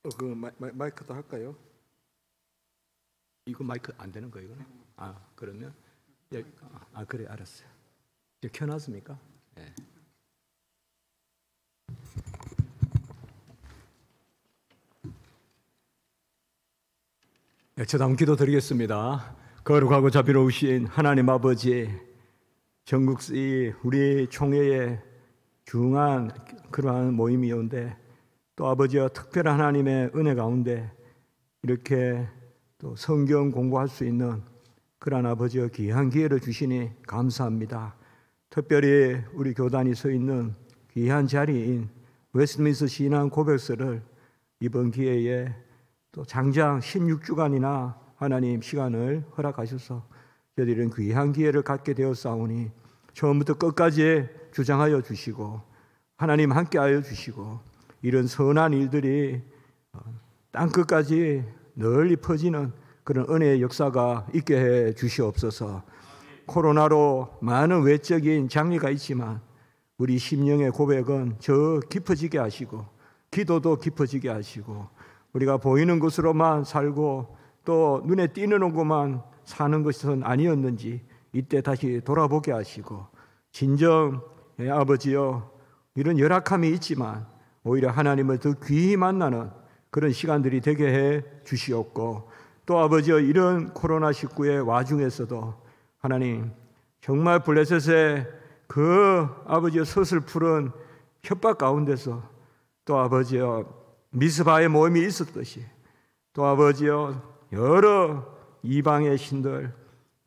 마이크도 할까요? 이거 마이크 안 되는 거예요, 이거는? 그러면 그래, 알았어요. 이제 켜놨습니까? 네. 저다음 기도 드리겠습니다. 거룩하고 자비로우신 하나님 아버지, 전국시 우리 총회의 중요한 그러한 모임이온데 또 아버지와 특별한 하나님의 은혜 가운데 이렇게 또 성경 공부할 수 있는 그러한 아버지와 귀한 기회를 주시니 감사합니다. 특별히 우리 교단이 서 있는 귀한 자리인 웨스트민스터 신앙 고백서를 이번 기회에 또 장장 16주간이나 하나님 시간을 허락하셔서 저희들은 귀한 기회를 갖게 되었사오니 처음부터 끝까지 주장하여 주시고 하나님 함께하여 주시고 이런 선한 일들이 땅끝까지 널리 퍼지는 그런 은혜의 역사가 있게 해 주시옵소서. 코로나로 많은 외적인 장애가 있지만 우리 심령의 고백은 저 깊어지게 하시고 기도도 깊어지게 하시고 우리가 보이는 것으로만 살고 또 눈에 띄는 것만 사는 것은 아니었는지 이때 다시 돌아보게 하시고 진정 아버지여 이런 열악함이 있지만 오히려 하나님을 더 귀히 만나는 그런 시간들이 되게 해 주시옵고 또 아버지여 이런 코로나19의 와중에서도 하나님 정말 블레셋의 그 아버지여 서슬푸른 협박 가운데서 또 아버지여 미스바의 모임이 있었듯이 또 아버지여 여러 이방의 신들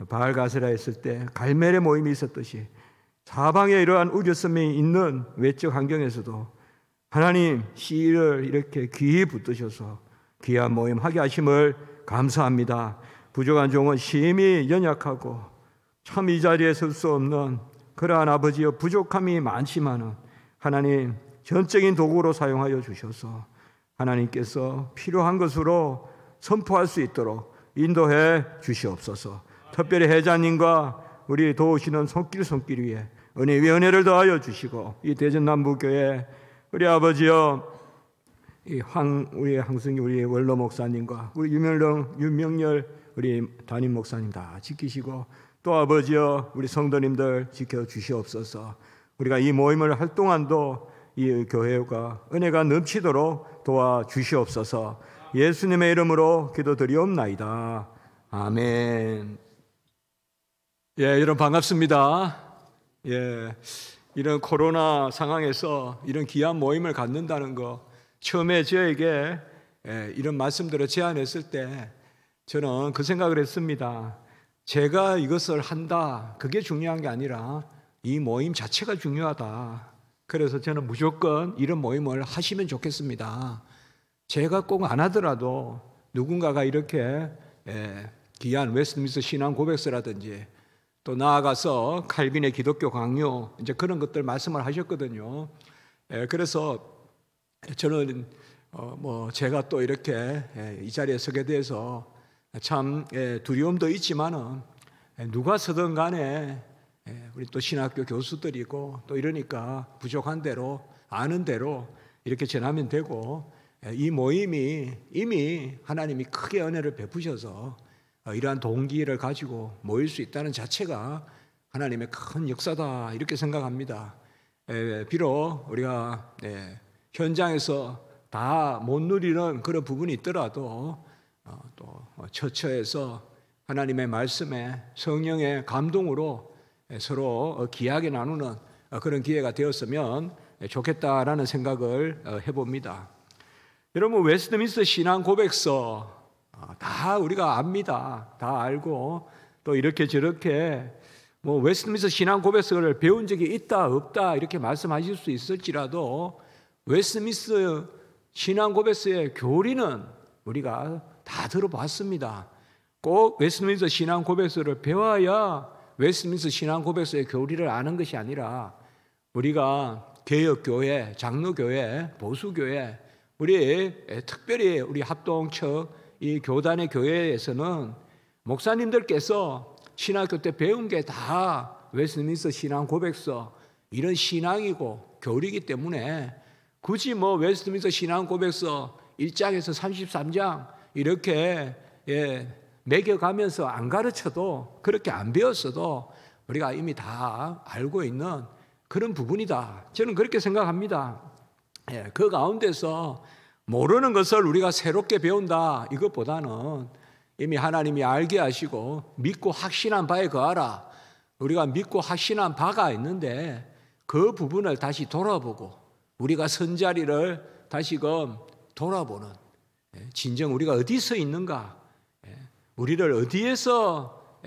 바알가세라 했을 때 갈멜의 모임이 있었듯이 사방에 이러한 우겨섬이 있는 외적 환경에서도 하나님 씨를 이렇게 귀히 붙드셔서 귀한 모임 하게 하심을 감사합니다. 부족한 종은 심히 연약하고 참 이 자리에 설 수 없는 그러한 아버지여 부족함이 많지만은 하나님 전적인 도구로 사용하여 주셔서 하나님께서 필요한 것으로 선포할 수 있도록 인도해 주시옵소서. 특별히 회장님과 우리 도우시는 손길 위에 은혜 위에 은혜를 더하여 주시고 이 대전남부교회 우리 아버지여 우리 항승이 우리 원로 목사님과 우리 윤명열 우리 담임 목사님 다 지키시고 또 아버지여 우리 성도님들 지켜 주시옵소서. 우리가 이 모임을 할 동안도 이 교회가 은혜가 넘치도록 도와주시옵소서. 예수님의 이름으로 기도드리옵나이다. 아멘. 여러분 반갑습니다. 이런 코로나 상황에서 이런 귀한 모임을 갖는다는 거 처음에 저에게 이런 말씀들을 제안했을 때 저는 그 생각을 했습니다. 제가 이것을 한다 그게 중요한 게 아니라 이 모임 자체가 중요하다. 그래서 저는 무조건 이런 모임을 하시면 좋겠습니다. 제가 꼭 안 하더라도 누군가가 이렇게 귀한 웨스트민스터 신앙 고백서라든지 또 나아가서 칼빈의 기독교 강요 이제 그런 것들 말씀을 하셨거든요. 그래서 저는 제가 또 이렇게 이 자리에 서게 돼서 참 두려움도 있지만은 누가 서든 간에 우리 또 신학교 교수들이고 또 이러니까 부족한 대로 아는 대로 이렇게 전하면 되고 이 모임이 이미 하나님이 크게 은혜를 베푸셔서 이러한 동기를 가지고 모일 수 있다는 자체가 하나님의 큰 역사다 이렇게 생각합니다. 비록 우리가 현장에서 다 못 누리는 그런 부분이 있더라도 또 처처에서 하나님의 말씀에 성령의 감동으로 서로 귀하게 나누는 그런 기회가 되었으면 좋겠다라는 생각을 해봅니다. 여러분 웨스트민스터 신앙 고백서 다 우리가 압니다. 다 알고 또 이렇게 저렇게 웨스트민스터 신앙 고백서를 배운 적이 있다 없다 이렇게 말씀하실 수 있을지라도 웨스트민스터 신앙 고백서의 교리는 우리가 다 들어봤습니다. 꼭 웨스트민스터 신앙 고백서를 배워야 웨스트민스터 신앙 고백서의 교리를 아는 것이 아니라 우리가 개혁교회, 장로교회, 보수교회 우리 특별히 우리 합동처 이 교단의 교회에서는 목사님들께서 신학교 때 배운 게 다 웨스트민스터 신앙 고백서 이런 신앙이고 교리이기 때문에 굳이 웨스트민스터 신앙 고백서 1장에서 33장 이렇게 매겨가면서 안 가르쳐도, 그렇게 안 배웠어도 우리가 이미 다 알고 있는 그런 부분이다. 저는 그렇게 생각합니다. 그 가운데서 모르는 것을 우리가 새롭게 배운다, 이것보다는 이미 하나님이 알게 하시고 믿고 확신한 바에 거하라. 우리가 믿고 확신한 바가 있는데 그 부분을 다시 돌아보고 우리가 선 자리를 다시금 돌아보는, 진정 우리가 어디서 있는가, 우리를 어디에서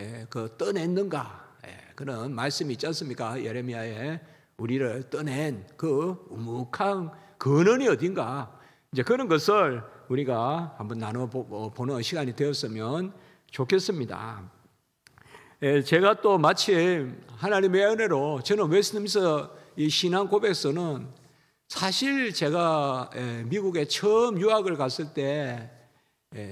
떠냈는가, 그런 말씀이 있지 않습니까? 예레미야에 우리를 떠낸 그 우묵한 근원이 어딘가, 이제 그런 것을 우리가 한번 나눠보는 시간이 되었으면 좋겠습니다. 제가 또 마침 하나님의 은혜로, 저는 웨스트민스터 이 신앙 고백서는 사실 제가 미국에 처음 유학을 갔을 때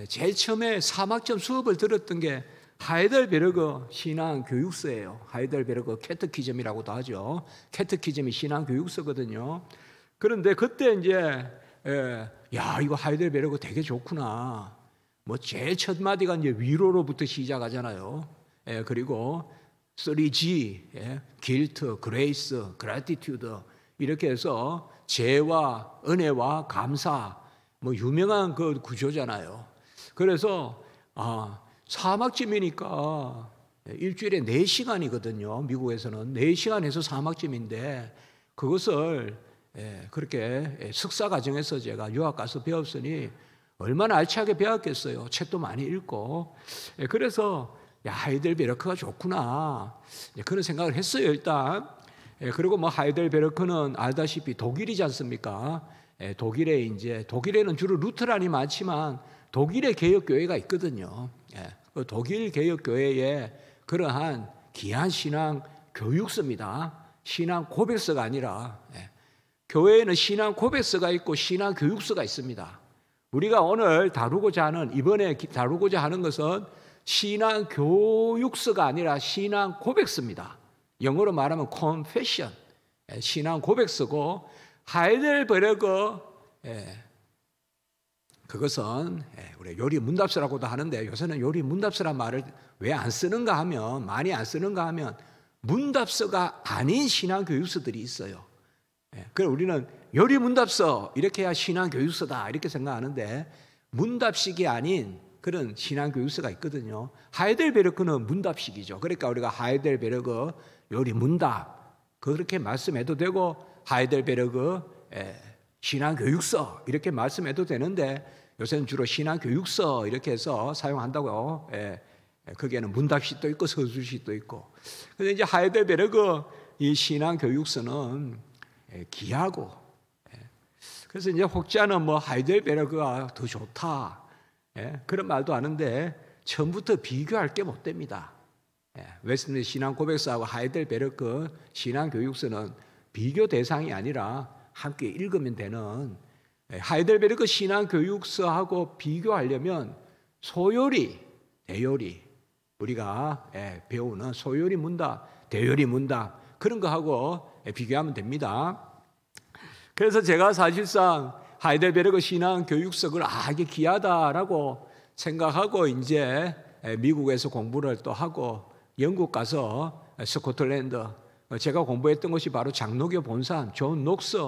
제일 처음에 3학점 수업을 들었던 게 하이델베르그 신앙 교육서예요. 하이델베르그 캐테키즘이라고도 하죠. 캐테키즘이 신앙 교육서거든요. 그런데 그때 이제 야, 이거 하이델베르그 되게 좋구나. 뭐 제일 첫 마디가 이제 위로로부터 시작하잖아요. 그리고 3G, guilt, grace, gratitude, 이렇게 해서 죄와 은혜와 감사, 뭐 유명한 그 구조잖아요. 그래서 3학점이니까 일주일에 4시간이거든요. 미국에서는 4시간에서 3학점인데 그것을 그렇게 석사 과정에서 제가 유학 가서 배웠으니 얼마나 알차게 배웠겠어요. 책도 많이 읽고. 그래서 야, 하이델베르크가 좋구나, 그런 생각을 했어요, 일단. 그리고 뭐 하이델베르크는 알다시피 독일이지 않습니까? 독일에는 주로 루터란이 많지만 독일의 개혁교회가 있거든요. 그 독일 개혁교회의 그러한 귀한 신앙 교육서입니다. 신앙 고백서가 아니라, 교회에는 신앙 고백서가 있고 신앙 교육서가 있습니다. 우리가 오늘 이번에 다루고자 하는 것은 신앙 교육서가 아니라 신앙 고백서입니다. 영어로 말하면 confession, 신앙 고백서고, 하이델베르그 그것은 우리 요리 문답서라고도 하는데, 요새는 요리 문답서란 말을 왜 안 쓰는가 하면, 많이 안 쓰는가 하면 문답서가 아닌 신앙 교육서들이 있어요. 그래서 우리는 요리 문답서 이렇게 해야 신앙 교육서다 이렇게 생각하는데, 문답식이 아닌 그런 신앙 교육서가 있거든요. 하이델베르크는 문답식이죠. 그러니까 우리가 하이델베르크 요리 문답 그렇게 말씀해도 되고, 하이델베르크 신앙 교육서 이렇게 말씀해도 되는데, 요새는 주로 신앙 교육서 이렇게 해서 사용한다고. 거기에는 문답식도 있고 서술식도 있고. 그런데 이제 하이델베르크 이 신앙 교육서는 귀하고, 그래서 이제 혹자는 뭐 하이델베르크가 더 좋다, 그런 말도 하는데 처음부터 비교할 게 못 됩니다. 웨스트민스터 신앙 고백서하고 하이델베르크 신앙 교육서는 비교 대상이 아니라 함께 읽으면 되는, 하이델베르크 신앙 교육서하고 비교하려면 소요리, 대요리, 우리가 배우는 소요리 문답, 대요리 문답 그런 거하고 비교하면 됩니다. 그래서 제가 사실상 하이델베르크 신앙 교육서를 이게 귀하다라고 생각하고 이제 미국에서 공부를 또 하고 영국 가서 스코틀랜드, 제가 공부했던 곳이 바로 장로교 본산 존 녹스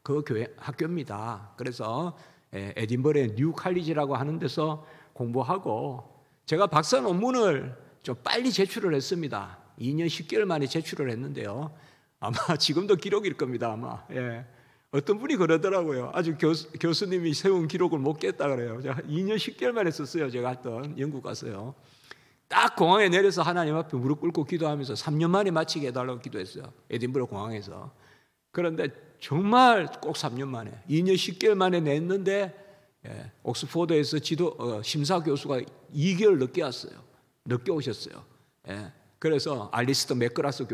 그 교회 학교입니다. 그래서 에딘버러의 뉴 칼리지라고 하는 데서 공부하고, 제가 박사 논문을 좀 빨리 제출을 했습니다. 2년 10개월 만에 제출을 했는데요. 아마 지금도 기록일 겁니다. 아마. 어떤 분이 그러더라고요. 아주 교수님이 세운 기록을 못 깼다 그래요. 제가 2년 10개월 만에 썼어요. 제가 했던 영국 가서요. 딱 공항에 내려서 하나님 앞에 무릎 꿇고 기도하면서 3년 만에 마치게 해달라고 기도했어요. 에딘버러 공항에서. 그런데 정말 꼭 3년 만에, 2년 10개월 만에 냈는데 옥스포드에서 심사 교수가 2개월 늦게 왔어요. 늦게 오셨어요. 그래서 알리스터 맥그라스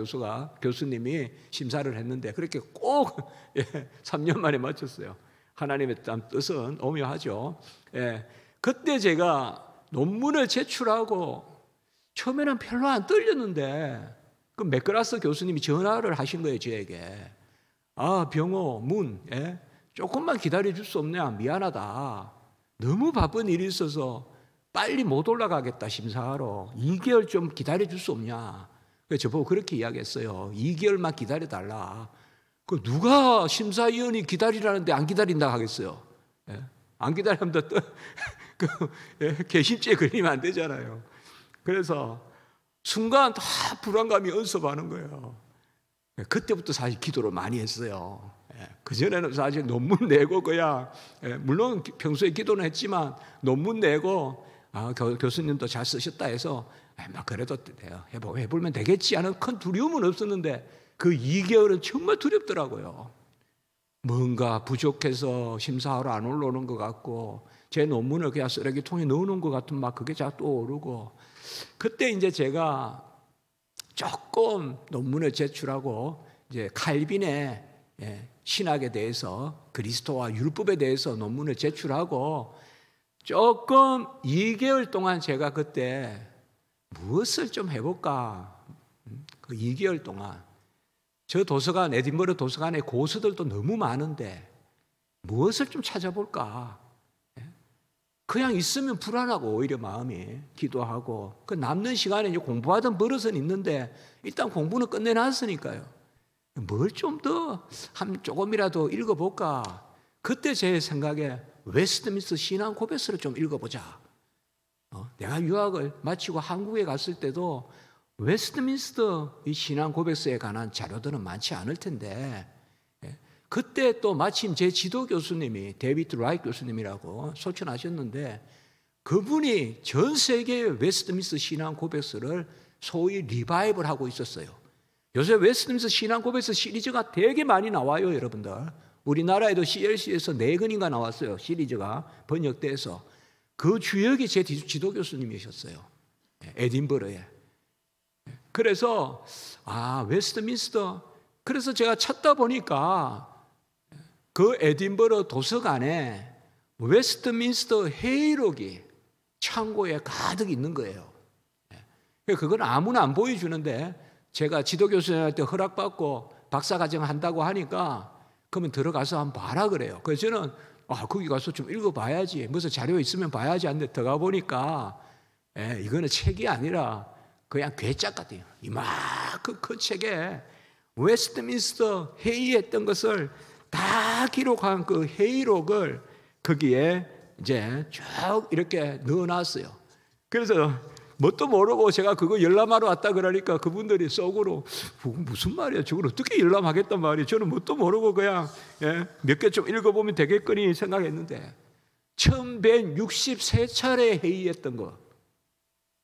교수님이 심사를 했는데 그렇게 꼭 3년 만에 마쳤어요. 하나님의 뜻은 오묘하죠. 그때 제가 논문을 제출하고 처음에는 별로 안 떨렸는데 그 맥그라스 교수님이 전화를 하신 거예요, 저에게. 병호, 조금만 기다려줄 수 없냐, 미안하다. 너무 바쁜 일이 있어서 빨리 못 올라가겠다 심사하러 2개월 좀 기다려 줄 수 없냐. 그래서 저보고 그렇게 이야기했어요. 2개월만 기다려 달라. 그 누가 심사위원이 기다리라는데 안 기다린다 하겠어요. 예? 안 기다리면 또 개심죄에 걸리면 안 되잖아요. 그래서 순간 다 불안감이 언습하는 거예요. 그때부터 사실 기도를 많이 했어요. 그전에는 사실 논문 내고 그냥 물론 평소에 기도는 했지만 논문 내고 교수님도 잘 쓰셨다 해서 막 그래도 돼요. 해보면 되겠지 하는 큰 두려움은 없었는데 그 2개월은 정말 두렵더라고요. 뭔가 부족해서 심사하러 안 올라오는 것 같고 제 논문을 그냥 쓰레기통에 넣어놓은 것 같은 막 그게 자꾸 오르고 그때 이제 제가 조금 논문을 제출하고 이제 칼빈의 신학에 대해서 그리스도와 율법에 대해서 논문을 제출하고 조금 2개월 동안 제가 그때 무엇을 좀 해볼까. 그 2개월 동안 저 도서관 에딘버러 도서관에 고서들도 너무 많은데 무엇을 좀 찾아볼까. 그냥 있으면 불안하고 오히려 마음이 기도하고 그 남는 시간에 이제 공부하던 버릇은 있는데 일단 공부는 끝내놨으니까요. 뭘 좀 더 조금이라도 읽어볼까. 그때 제 생각에 웨스트민스터 신앙 고백서를 좀 읽어보자. 내가 유학을 마치고 한국에 갔을 때도 웨스트민스터 이 신앙 고백서에 관한 자료들은 많지 않을 텐데 그때 또 마침 제 지도 교수님이 데이비드 라이트 교수님이라고 소천하셨는데 그분이 전 세계의 웨스트민스터 신앙 고백서를 소위 리바이벌 하고 있었어요. 요새 웨스트민스터 신앙 고백서 시리즈가 되게 많이 나와요, 여러분들. 우리나라에도 CLC에서 4권인가 나왔어요, 시리즈가 번역돼서. 그 주역이 제 지도 교수님이셨어요, 에딘버러에. 그래서 웨스트민스터, 그래서 제가 찾다 보니까 그 에딘버러 도서관에 웨스트민스터 회의록이 창고에 가득 있는 거예요. 그건 아무나 안 보여주는데 제가 지도교수님한테 허락받고 박사과정 한다고 하니까 그러면 들어가서 한번 봐라 그래요. 그래서 저는 거기 가서 좀 읽어봐야지. 무슨 자료 있으면 봐야지 하는데 들어가 보니까 이거는 책이 아니라 그냥 괴짝 같아요. 이만큼 큰 책에 웨스트민스터 회의했던 것을 다 기록한 그 회의록을 거기에 이제 쭉 이렇게 넣어놨어요. 그래서 뭣도 모르고 제가 그거 열람하러 왔다 그러니까 그분들이 속으로 무슨 말이야, 저걸 어떻게 열람하겠단 말이에요. 저는 뭣도 모르고 그냥 몇 개 좀 읽어보면 되겠거니 생각했는데 1163차례 회의했던 거,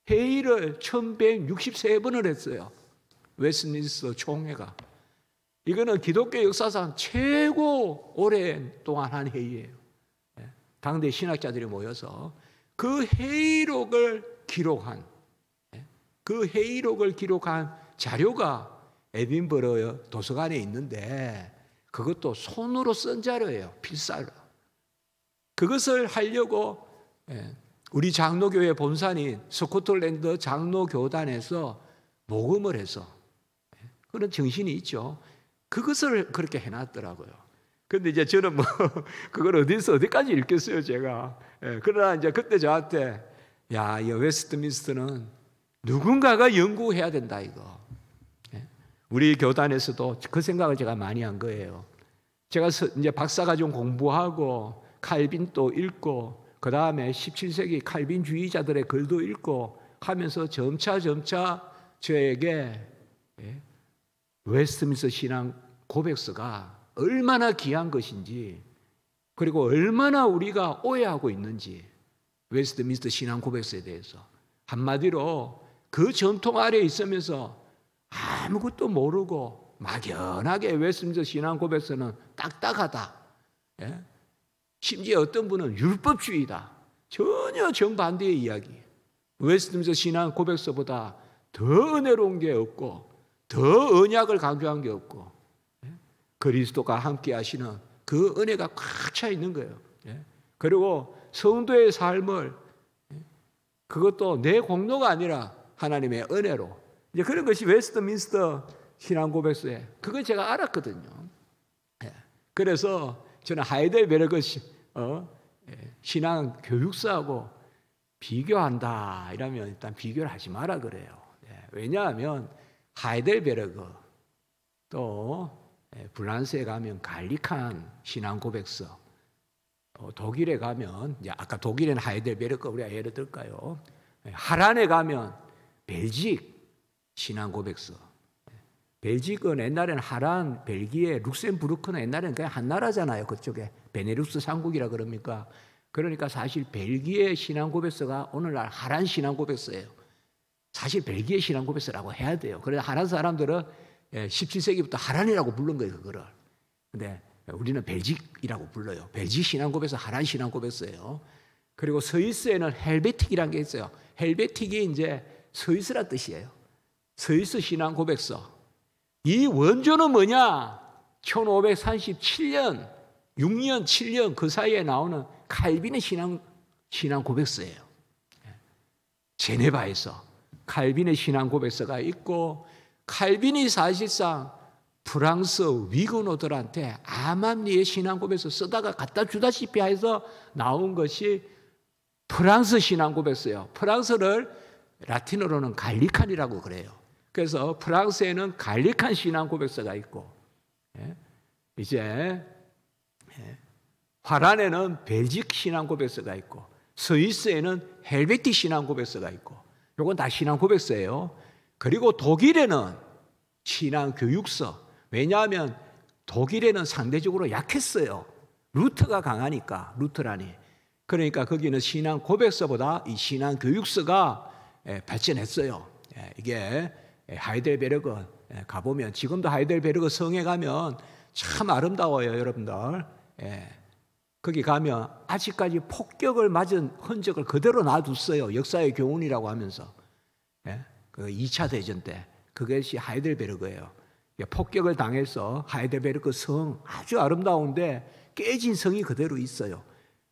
회의를 1163번을 했어요, 웨스트민스터 총회가. 이거는 기독교 역사상 최고 오랫동안 한 회의예요. 당대 신학자들이 모여서 그 회의록을 기록한, 그 회의록을 기록한 자료가 에딘버러 도서관에 있는데 그것도 손으로 쓴 자료예요, 필사로. 그것을 하려고 우리 장로교회 본산인 스코틀랜드 장로교단에서 모금을 해서, 그런 정신이 있죠. 그것을 그렇게 해놨더라고요. 근데 이제 저는 그걸 어디까지 읽겠어요, 제가. 그러나 이제 그때 저한테 이 웨스트민스터는 누군가가 연구해야 된다, 이거. 우리 교단에서도 그 생각을 제가 많이 한 거예요. 제가 이제 박사과정 공부하고 칼빈도 읽고 그 다음에 17세기 칼빈주의자들의 글도 읽고 하면서 점차 저에게 웨스트민스터 신앙 고백서가 얼마나 귀한 것인지, 그리고 얼마나 우리가 오해하고 있는지, 웨스트민스터 신앙 고백서에 대해서 한마디로 그 전통 아래에 있으면서 아무것도 모르고 막연하게 웨스트민스터 신앙 고백서는 딱딱하다, 심지어 어떤 분은 율법주의다, 전혀 정반대의 이야기. 웨스트민스터 신앙 고백서보다 더 은혜로운 게 없고 더 언약을 강조한 게 없고 그리스도가 함께 하시는 그 은혜가 꽉 차 있는 거예요. 그리고 성도의 삶을, 그것도 내 공로가 아니라 하나님의 은혜로, 이제 그런 것이 웨스트민스터 신앙 고백서에, 그건 제가 알았거든요. 그래서 저는 하이델베르그 신앙 교육서하고 비교한다 이러면 일단 비교를 하지 마라 그래요. 왜냐하면 하이델베르그 또 프랑스에 가면 갈릭한 신앙 고백서, 독일에 가면 이제 아까 독일에는 하이델베르크 우리가 예를 들까요? 하란에 가면 벨직 신앙 고백서. 벨직은 옛날에는 하란, 벨기에, 룩셈부르크는 옛날에는 그냥 한 나라잖아요. 그쪽에 베네룩스 삼국이라 그럽니까? 그러니까 사실 벨기에 신앙 고백서가 오늘날 하란 신앙 고백서예요. 사실 벨기에 신앙 고백서라고 해야 돼요. 그래서 하란 사람들은 17세기부터 하란이라고 부른 거예요, 그거를. 근데 우리는 벨직이라고 불러요. 벨직 신앙 고백서, 하란 신앙 고백서예요. 그리고 스위스에는 헬베틱이라는 게 있어요. 헬베틱이 이제 스위스란 뜻이에요. 스위스 신앙 고백서. 이 원조는 뭐냐? 1537년, 6년, 7년 그 사이에 나오는 칼빈의 신앙 고백서예요. 제네바에서 칼빈의 신앙 고백서가 있고, 칼빈이 사실상 프랑스 위그노들한테 아맘리의 신앙 고백서 쓰다가 갖다 주다시피 해서 나온 것이 프랑스 신앙 고백서예요. 프랑스를 라틴어로는 갈리칸이라고 그래요. 그래서 프랑스에는 갈릭한 신앙 고백서가 있고, 이제 화란에는 벨직 신앙 고백서가 있고, 스위스에는 헬베틱 신앙 고백서가 있고, 이건 다 신앙 고백서예요. 그리고 독일에는 신앙 교육서. 왜냐하면 독일에는 상대적으로 약했어요. 루터가 강하니까, 루터란이. 그러니까 거기는 신앙 고백서보다 이 신앙 교육서가 발전했어요. 이게 하이델베르그 가보면, 지금도 하이델베르그 성에 가면 참 아름다워요, 여러분들. 거기 가면 아직까지 폭격을 맞은 흔적을 그대로 놔뒀어요. 역사의 교훈이라고 하면서. 그 2차 대전 때 그것이 하이델베르그예요. 폭격을 당해서 하이델베르그 성 아주 아름다운데 깨진 성이 그대로 있어요.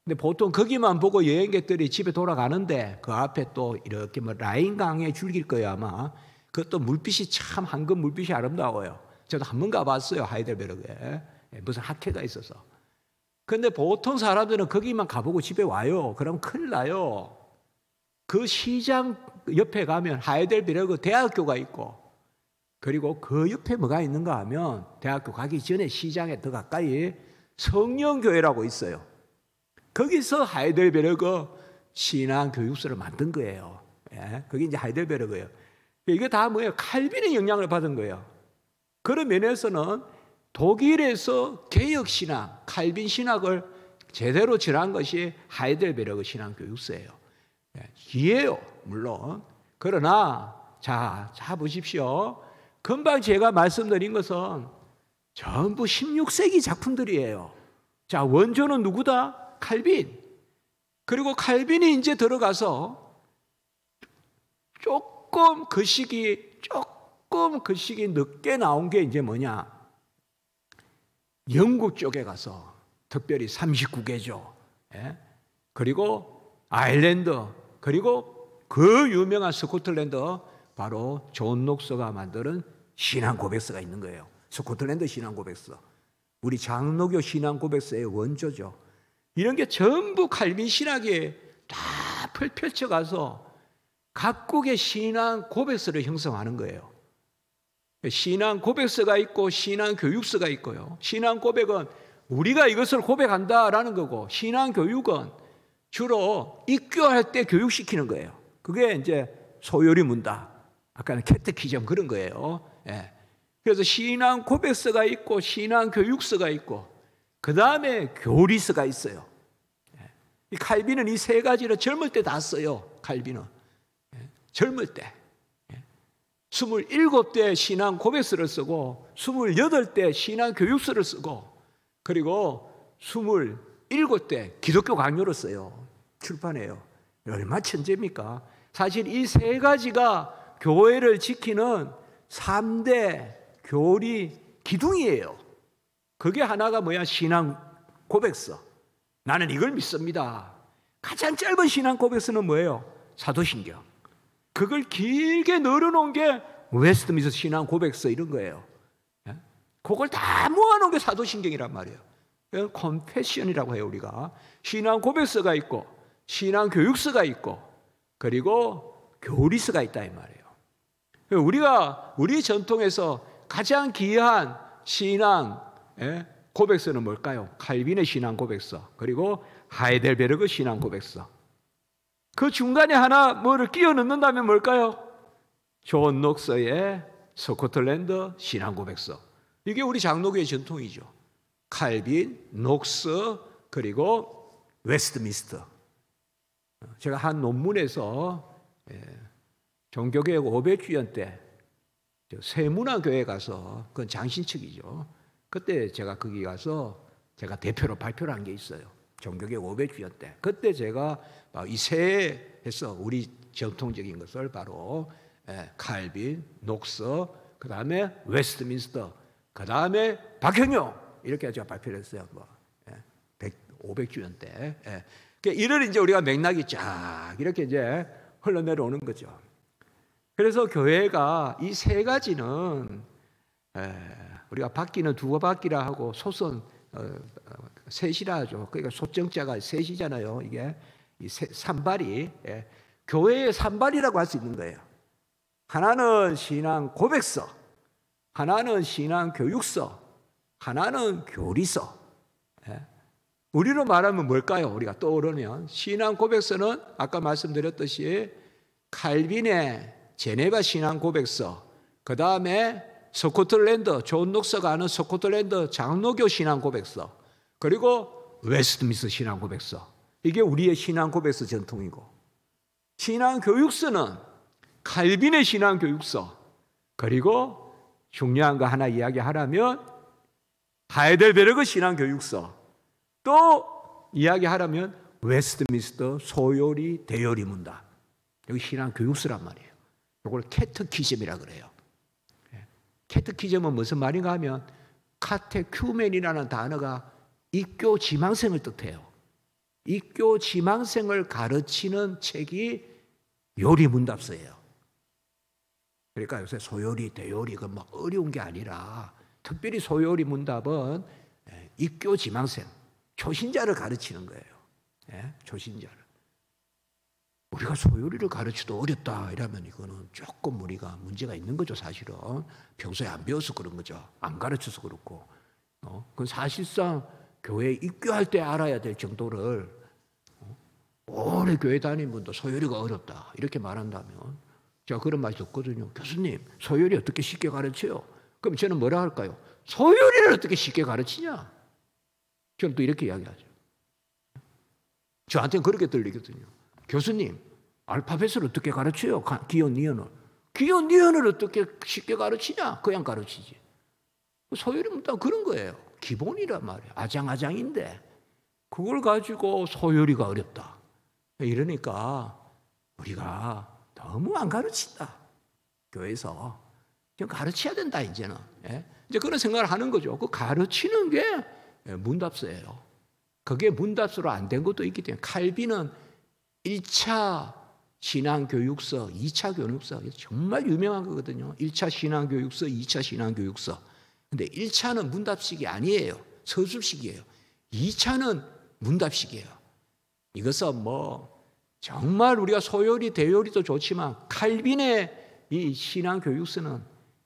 근데 보통 거기만 보고 여행객들이 집에 돌아가는데 그 앞에 또 이렇게 뭐 라인강에 줄길 거예요, 아마. 그것도 물빛이 참 황금 물빛이 아름다워요. 저도 한번 가봤어요, 하이델베르그에. 무슨 학회가 있어서. 근데 보통 사람들은 거기만 가보고 집에 와요. 그럼 큰일 나요. 그 시장 옆에 가면 하이델베르그 대학교가 있고, 그리고 그 옆에 뭐가 있는가 하면 대학교 가기 전에 시장에 더 가까이 성령교회라고 있어요. 거기서 하이델베르그 신앙 교육서를 만든 거예요. 그게 이제 하이델베르그예요. 이게 다 뭐예요? 칼빈의 영향을 받은 거예요. 그런 면에서는 독일에서 개혁신학, 칼빈 신학을 제대로 전한 것이 하이델베르그 신앙 교육서예요. 기예요, 물론. 그러나 자 보십시오. 금방 제가 말씀드린 것은 전부 16세기 작품들이에요. 자, 원조는 누구다? 칼빈. 그리고 칼빈이 이제 들어가서 조금 그 시기 늦게 나온 게 이제 뭐냐? 영국 쪽에 가서 특별히 39개조, 그리고 아일랜드, 그리고 그 유명한 스코틀랜드, 바로 존 녹서가 만드는 신앙 고백서가 있는 거예요. 스코틀랜드 신앙 고백서. 우리 장로교 신앙 고백서의 원조죠. 이런 게 전부 칼빈 신학에 다 펼쳐가서 각국의 신앙 고백서를 형성하는 거예요. 신앙 고백서가 있고 신앙 교육서가 있고요. 신앙 고백은 우리가 이것을 고백한다라는 거고, 신앙 교육은 주로 입교할 때 교육시키는 거예요. 그게 이제 소요리 문답, 아까는 캐테키즘 그런 거예요. 그래서 신앙 고백서가 있고 신앙 교육서가 있고 그 다음에 교리서가 있어요. 이 칼빈은 이 세 가지를 젊을 때 다 써요. 칼빈은 젊을 때 27대 신앙 고백서를 쓰고 28대 신앙 교육서를 쓰고, 그리고 27대 기독교 강요를 써요. 출판해요. 얼마나 천재입니까? 사실 이 세 가지가 교회를 지키는 3대 교리 기둥이에요. 그게 하나가 뭐야? 신앙 고백서. 나는 이걸 믿습니다. 가장 짧은 신앙 고백서는 뭐예요? 사도신경. 그걸 길게 늘어놓은 게 웨스트민스터 신앙 고백서 이런 거예요. 그걸 다 모아놓은 게 사도신경이란 말이에요. 이건 confession이라고 해요. 우리가 신앙 고백서가 있고 신앙 교육서가 있고 그리고 교리서가 있다 이 말이에요. 우리가 우리 전통에서 가장 귀한 신앙 고백서는 뭘까요? 칼빈의 신앙 고백서 그리고 하이델베르그 신앙 고백서. 그 중간에 하나 뭐를 끼워 넣는다면 뭘까요? 존 녹서의 스코틀랜드 신앙 고백서. 이게 우리 장로교의 전통이죠. 칼빈, 녹서 그리고 웨스트민스터. 제가 한 논문에서 종교개혁 500주년 때 세문화교회 가서 그건 장신측이죠. 그때 제가 거기 가서 제가 대표로 발표를 한 게 있어요. 종교개혁 500주년 때. 그때 제가 이 세 해서 우리 전통적인 것을 바로 칼빈, 녹서, 그 다음에 웨스트민스터, 그 다음에 박형용 이렇게 제가 발표를 했어요. 500주년 때. 이를 이제 우리가 맥락이 쫙 이렇게 이제 흘러내려오는 거죠. 그래서 교회가 이 세 가지는 우리가 바퀴는 두 바퀴라 하고 소선 셋이라 하죠. 그러니까 소정자가 셋이잖아요. 이게 이 산발이 교회의 산발이라고 할 수 있는 거예요. 하나는 신앙 고백서, 하나는 신앙 교육서, 하나는 교리서. 우리로 말하면 뭘까요? 우리가 떠오르면 신앙 고백서는 아까 말씀드렸듯이 칼빈의 제네바 신앙 고백서, 그 다음에 스코틀랜드 존 녹서가 하는 스코틀랜드 장로교 신앙 고백서, 그리고 웨스트민스터 신앙 고백서. 이게 우리의 신앙 고백서 전통이고, 신앙 교육서는 칼빈의 신앙 교육서, 그리고 중요한 거 하나 이야기하라면 하이델베르그 신앙 교육서, 또 이야기하라면 웨스트민스터 소요리 대요리 문답. 여기 신앙 교육서란 말이에요. 이걸 캐테키즘이라 그래요. 캐테키즘은 무슨 말인가 하면 카테큐멘이라는 단어가 입교 지망생을 뜻해요. 입교 지망생을 가르치는 책이 요리 문답서예요. 그러니까 요새 소요리 대요리 그 막 어려운 게 아니라 특별히 소요리 문답은 입교 지망생 초신자를 가르치는 거예요. 초신자를. 우리가 소요리를 가르치도 어렵다 이러면 이거는 조금 우리가 문제가 있는 거죠. 사실은 평소에 안 배워서 그런 거죠. 안 가르쳐서 그렇고. 그건 사실상 교회에 입교할 때 알아야 될 정도를 오래 교회 다니는 분도 소요리가 어렵다 이렇게 말한다면 제가 그런 말 듣거든요. 교수님 소요리 어떻게 쉽게 가르쳐요? 그럼 저는 뭐라 할까요? 소요리를 어떻게 쉽게 가르치냐? 저는 또 이렇게 이야기하죠. 저한테는 그렇게 들리거든요. 교수님, 알파벳을 어떻게 가르쳐요? 기역, 니은을. 기역, 니은을 어떻게 쉽게 가르치냐? 그냥 가르치지. 소요리 문답 그런 거예요. 기본이란 말이에요. 아장아장인데 그걸 가지고 소요리가 어렵다. 이러니까 우리가 너무 안 가르친다. 교회에서. 그냥 가르쳐야 된다, 이제는. 이제 그런 생각을 하는 거죠. 그 가르치는 게 문답서예요. 그게 문답서로 안 된 것도 있기 때문에 칼빈은 1차 신앙교육서, 2차 교육서 정말 유명한 거거든요. 1차 신앙교육서, 2차 신앙교육서. 근데 1차는 문답식이 아니에요. 서술식이에요. 2차는 문답식이에요. 이것은 정말 우리가 소요리, 대요리도 좋지만 칼빈의 이 신앙교육서는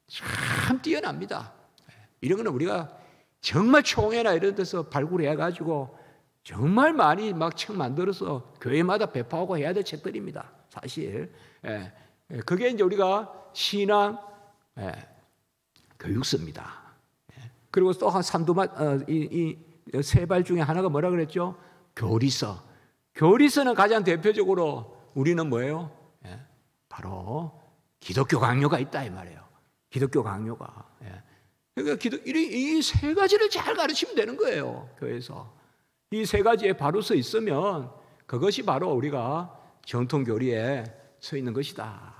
참 뛰어납니다. 이런 거는 우리가 정말 총회나 이런 데서 발굴해가지고 정말 많이 막 책 만들어서 교회마다 배포하고 해야 될 책들입니다. 사실. 그게 이제 우리가 신앙 교육서입니다. 그리고 또 한 이 세 발 중에 하나가 뭐라 그랬죠? 교리서. 교리서는 가장 대표적으로 우리는 뭐예요? 바로 기독교 강요가 있다 이 말이에요. 기독교 강요가. 그러니까 이 세 가지를 잘 가르치면 되는 거예요. 교회에서. 이 세 가지에 바로 서 있으면 그것이 바로 우리가 정통교리에 서 있는 것이다.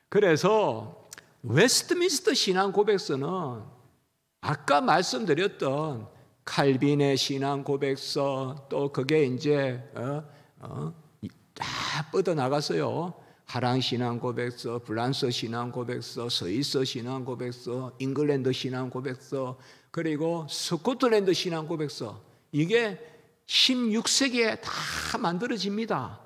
그래서 웨스트민스터 신앙 고백서는 아까 말씀드렸던 칼빈의 신앙 고백서 또 그게 이제 다 뻗어나갔어요. 하랑 신앙 고백서, 프랑스 신앙 고백서, 스위스 신앙 고백서, 잉글랜드 신앙 고백서, 그리고 스코틀랜드 신앙 고백서, 이게 16세기에 다 만들어집니다.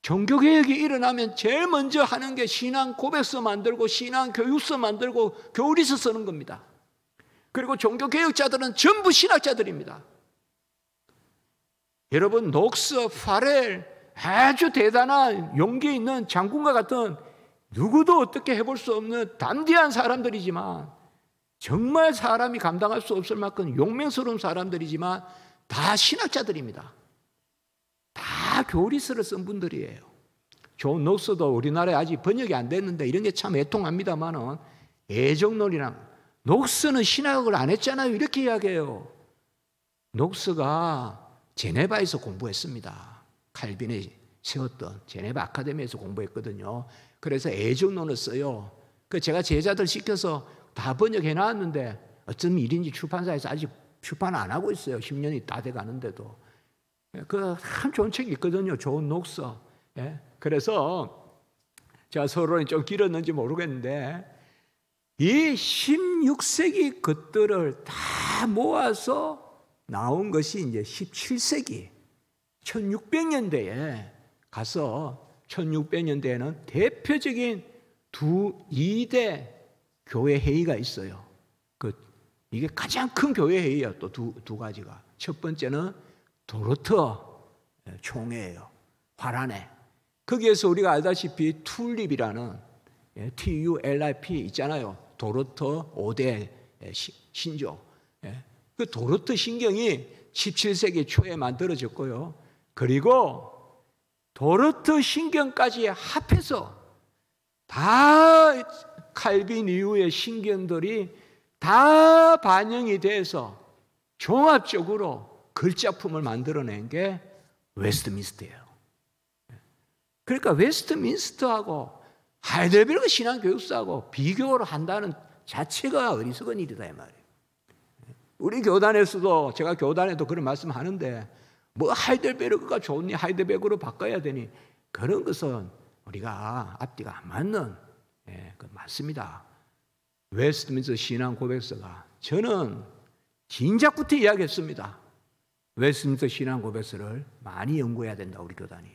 종교개혁이 일어나면 제일 먼저 하는 게 신앙 고백서 만들고 신앙 교육서 만들고 교리서 쓰는 겁니다. 그리고 종교개혁자들은 전부 신학자들입니다. 여러분, 녹스, 파렐, 아주 대단한 용기 있는 장군과 같은 누구도 어떻게 해볼 수 없는 담대한 사람들이지만, 정말 사람이 감당할 수 없을 만큼 용맹스러운 사람들이지만 다 신학자들입니다. 다 교리서를 쓴 분들이에요. 존 녹스도 우리나라에 아직 번역이 안 됐는데 이런 게 참 애통합니다만은, 애정론이랑 녹스는 신학을 안 했잖아요, 이렇게 이야기해요. 녹스가 제네바에서 공부했습니다. 칼빈이 세웠던 제네바 아카데미에서 공부했거든요. 그래서 애정론을 써요. 그 제가 제자들 시켜서 다 번역해 놨는데 어떤 일인지 출판사에서 아직 출판 안 하고 있어요. 10년이 다 돼 가는데도. 그 참 좋은 책이 있거든요. 존 녹스. 예? 그래서 제가 서론이 좀 길었는지 모르겠는데, 이 16세기 것들을 다 모아서 나온 것이 이제 17세기 1600년대에 가서, 1600년대에는 대표적인 2대 교회 회의가 있어요. 이게 가장 큰 교회 회의예요. 또 두 가지가. 첫 번째는 도르트 총회예요. 화란에. 거기에서 우리가 알다시피 튤립이라는, TULIP 있잖아요. 도르트 5대 신조. 그 도르트 신경이 17세기 초에 만들어졌고요. 그리고 도르트 신경까지 합해서 다 칼빈 이후의 신경들이 다 반영이 돼서 종합적으로 글작품을 만들어낸 게 웨스트민스터예요. 그러니까 웨스트민스터하고 하이델베르그 신앙교육사하고 비교를 한다는 자체가 어리석은 일이다 이 말이에요. 우리 교단에서도, 제가 교단에도 그런 말씀하는데, 뭐 하이델베르그가 좋니, 하이델베르그로 바꿔야 되니, 그런 것은 우리가 앞뒤가 안 맞는, 그 맞습니다. 웨스트민스터 신앙 고백서가, 저는 진작부터 이야기했습니다. 웨스트민스터 신앙 고백서를 많이 연구해야 된다, 우리 교단이.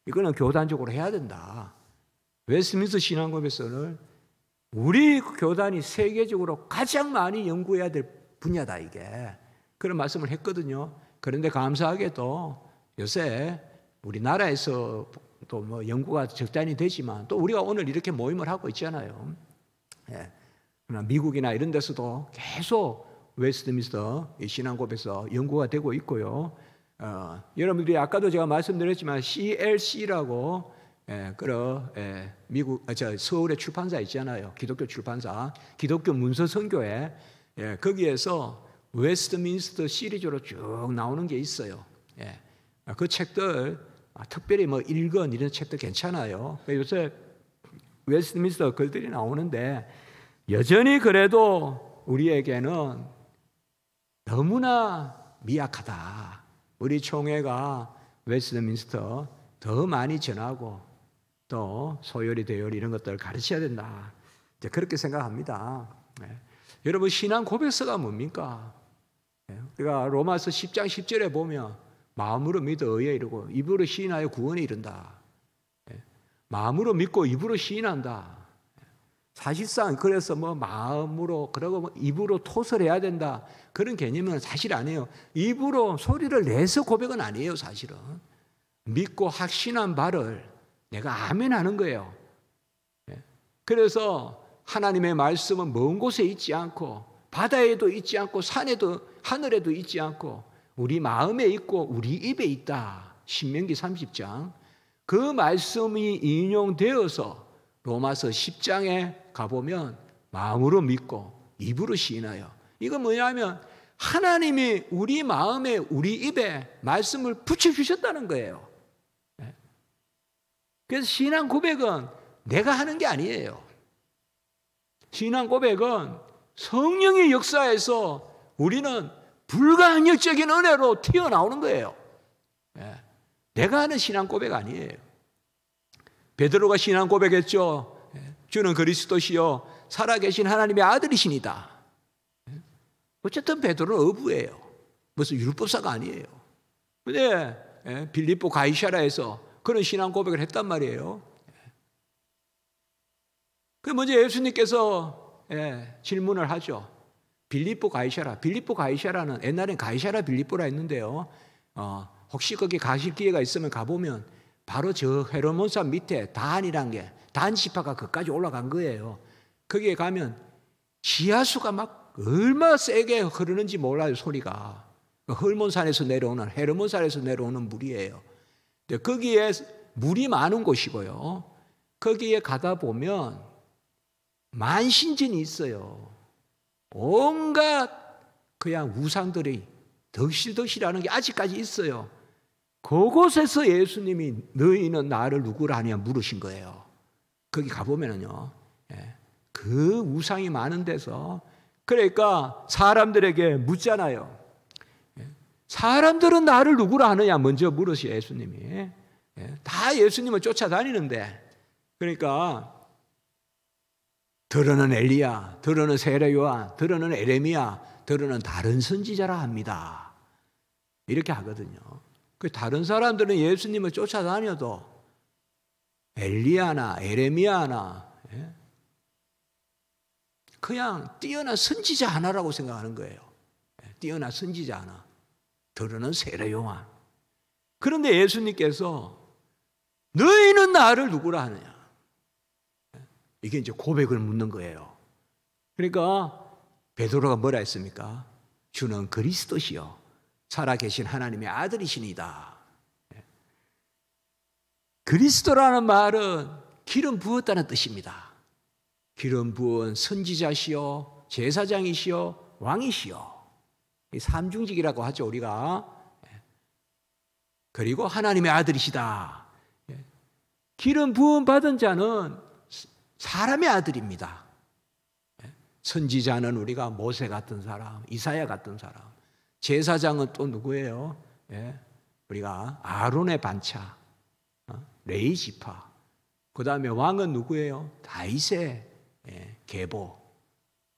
이거는 교단적으로 해야 된다. 웨스트민스터 신앙 고백서를 우리 교단이 세계적으로 가장 많이 연구해야 될 분야다, 이게. 그런 말씀을 했거든요. 그런데 감사하게도 요새 우리나라에서 또 뭐 연구가 적잖이 되지만, 또 우리가 오늘 이렇게 모임을 하고 있잖아요. 그러나 미국이나 이런 데서도 계속 웨스트민스터 신앙 고백서 연구가 되고 있고요. 여러분들이 아까도 제가 말씀드렸지만 CLC라고 미국 서울의 출판사 있잖아요. 기독교 출판사, 기독교 문서 선교회, 거기에서 웨스트민스터 시리즈로 쭉 나오는 게 있어요. 그 책들 특별히 뭐 읽은 이런 책도 괜찮아요. 요새 웨스트민스터 글들이 나오는데, 여전히 그래도 우리에게는 너무나 미약하다. 우리 총회가 웨스트민스터 더 많이 전하고 또 소요리 대요리 이런 것들을 가르쳐야 된다, 이제 그렇게 생각합니다. 여러분, 신앙 고백서가 뭡니까? 우리가 로마서 10장 10절에 보면 마음으로 믿어 의에 이르고 입으로 시인하여 구원에 이른다. 마음으로 믿고 입으로 시인한다. 사실상 그래서 뭐 마음으로, 그러고 뭐 입으로 토설해야 된다, 그런 개념은 사실 아니에요. 입으로 소리를 내서 고백은 아니에요. 사실은 믿고 확신한 바를 내가 아멘 하는 거예요. 그래서 하나님의 말씀은 먼 곳에 있지 않고 바다에도 있지 않고 산에도 하늘에도 있지 않고 우리 마음에 있고 우리 입에 있다. 신명기 30장. 그 말씀이 인용되어서 로마서 10장에 가보면 마음으로 믿고 입으로 시인하여. 이건 뭐냐면 하나님이 우리 마음에 우리 입에 말씀을 붙여주셨다는 거예요. 그래서 신앙 고백은 내가 하는 게 아니에요. 신앙 고백은 성령의 역사에서 우리는 불가항력적인 은혜로 튀어나오는 거예요. 내가 하는 신앙 고백 아니에요. 베드로가 신앙 고백했죠. 주는 그리스도시요 살아계신 하나님의 아들이시니다. 어쨌든 베드로는 어부예요. 무슨 율법사가 아니에요. 근데 빌립보 가이사랴에서 그런 신앙 고백을 했단 말이에요. 그 먼저 예수님께서 질문을 하죠. 빌립보 가이사랴는 옛날엔 가이사랴 빌립보라 했는데요. 혹시 거기 가실 기회가 있으면 가보면 바로 저 헤로몬산 밑에 단이란 게 단 지파가 그까지 올라간 거예요. 거기에 가면 지하수가 막 얼마나 세게 흐르는지 몰라요, 소리가. 헐몬산에서 내려오는, 헤르몬산에서 내려오는 물이에요. 근데 거기에 물이 많은 곳이고요. 거기에 가다 보면 만신전이 있어요. 온갖 그냥 우상들이 덕실덕실하는 게 아직까지 있어요. 그곳에서 예수님이 너희는 나를 누구라 하냐 물으신 거예요. 거기 가보면은요, 그 우상이 많은 데서, 그러니까 사람들에게 묻잖아요. 사람들은 나를 누구라 하느냐 먼저 물으셔, 예수님이. 다 예수님을 쫓아다니는데, 그러니까 들어는 엘리야, 들어는 세례 요한, 들어는 에레미야, 들어는 다른 선지자라 합니다. 이렇게 하거든요. 그 다른 사람들은 예수님을 쫓아다녀도 엘리야나 에레미야나 그냥 뛰어난 선지자 하나라고 생각하는 거예요. 뛰어난 선지자 하나. 들어는 세례 요한. 그런데 예수님께서 너희는 나를 누구라 하느냐? 이게 이제 고백을 묻는 거예요. 그러니까 베드로가 뭐라 했습니까? 주는 그리스도시요 살아계신 하나님의 아들이시니다. 그리스도라는 말은 기름 부었다는 뜻입니다. 기름 부은 선지자시요 제사장이시요 왕이시요. 삼중직이라고 하죠, 우리가. 그리고 하나님의 아들이시다. 기름 부음 받은 자는 사람의 아들입니다. 선지자는 우리가 모세 같은 사람, 이사야 같은 사람. 제사장은 또 누구예요? 우리가 아론의 반차, 레위 지파. 그 다음에 왕은 누구예요? 다윗의 계보.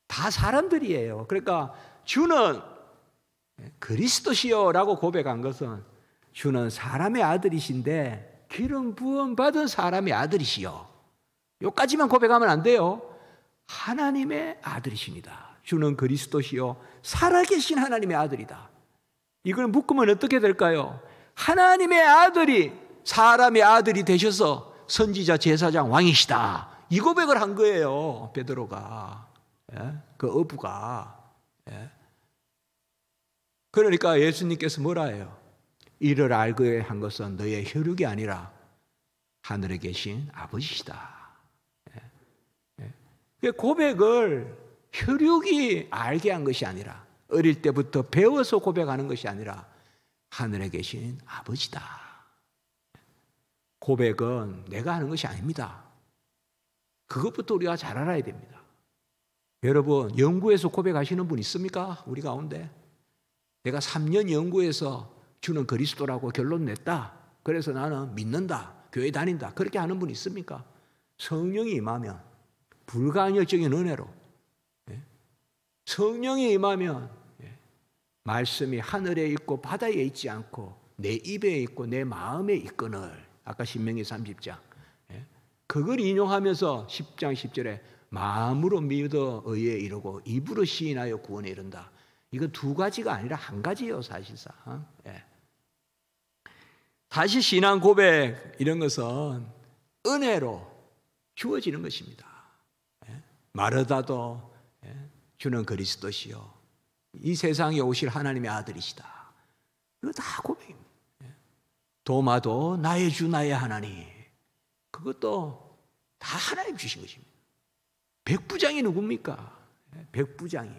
다 사람들이에요. 그러니까 주는 그리스도시요라고 고백한 것은 주는 사람의 아들이신데 기름 부음 받은 사람의 아들이시요. 여기까지만 고백하면 안 돼요. 하나님의 아들이십니다. 주는 그리스도시요 살아계신 하나님의 아들이다. 이걸 묶으면 어떻게 될까요? 하나님의 아들이 사람의 아들이 되셔서 선지자 제사장 왕이시다. 이 고백을 한 거예요, 베드로가. 그 어부가. 그러니까 예수님께서 뭐라 해요? 이를 알게 한 것은 너의 혈육이 아니라 하늘에 계신 아버지시다. 고백을 혈육이 알게 한 것이 아니라, 어릴 때부터 배워서 고백하는 것이 아니라 하늘에 계신 아버지다. 고백은 내가 하는 것이 아닙니다. 그것부터 우리가 잘 알아야 됩니다. 여러분, 연구해서 고백하시는 분 있습니까? 우리 가운데. 내가 3년 연구해서 주는 그리스도라고 결론 냈다. 그래서 나는 믿는다. 교회 다닌다. 그렇게 하는 분 있습니까? 성령이 임하면, 불가항력적인 은혜로 성령이 임하면 말씀이 하늘에 있고 바다에 있지 않고 내 입에 있고 내 마음에 있거늘. 아까 신명기 30장. 그걸 인용하면서 10장 10절에 마음으로 믿어 의에 이르고 입으로 시인하여 구원에 이른다. 이거 두 가지가 아니라 한 가지예요, 사실상. 사실 신앙 고백 이런 것은 은혜로 주어지는 것입니다. 마르다도 주는 그리스도시요 이 세상에 오실 하나님의 아들이시다. 이거 다 고백입니다. 도마도 나의 주 나의 하나님. 그것도 다 하나님 주신 것입니다. 백부장이 누굽니까? 백부장이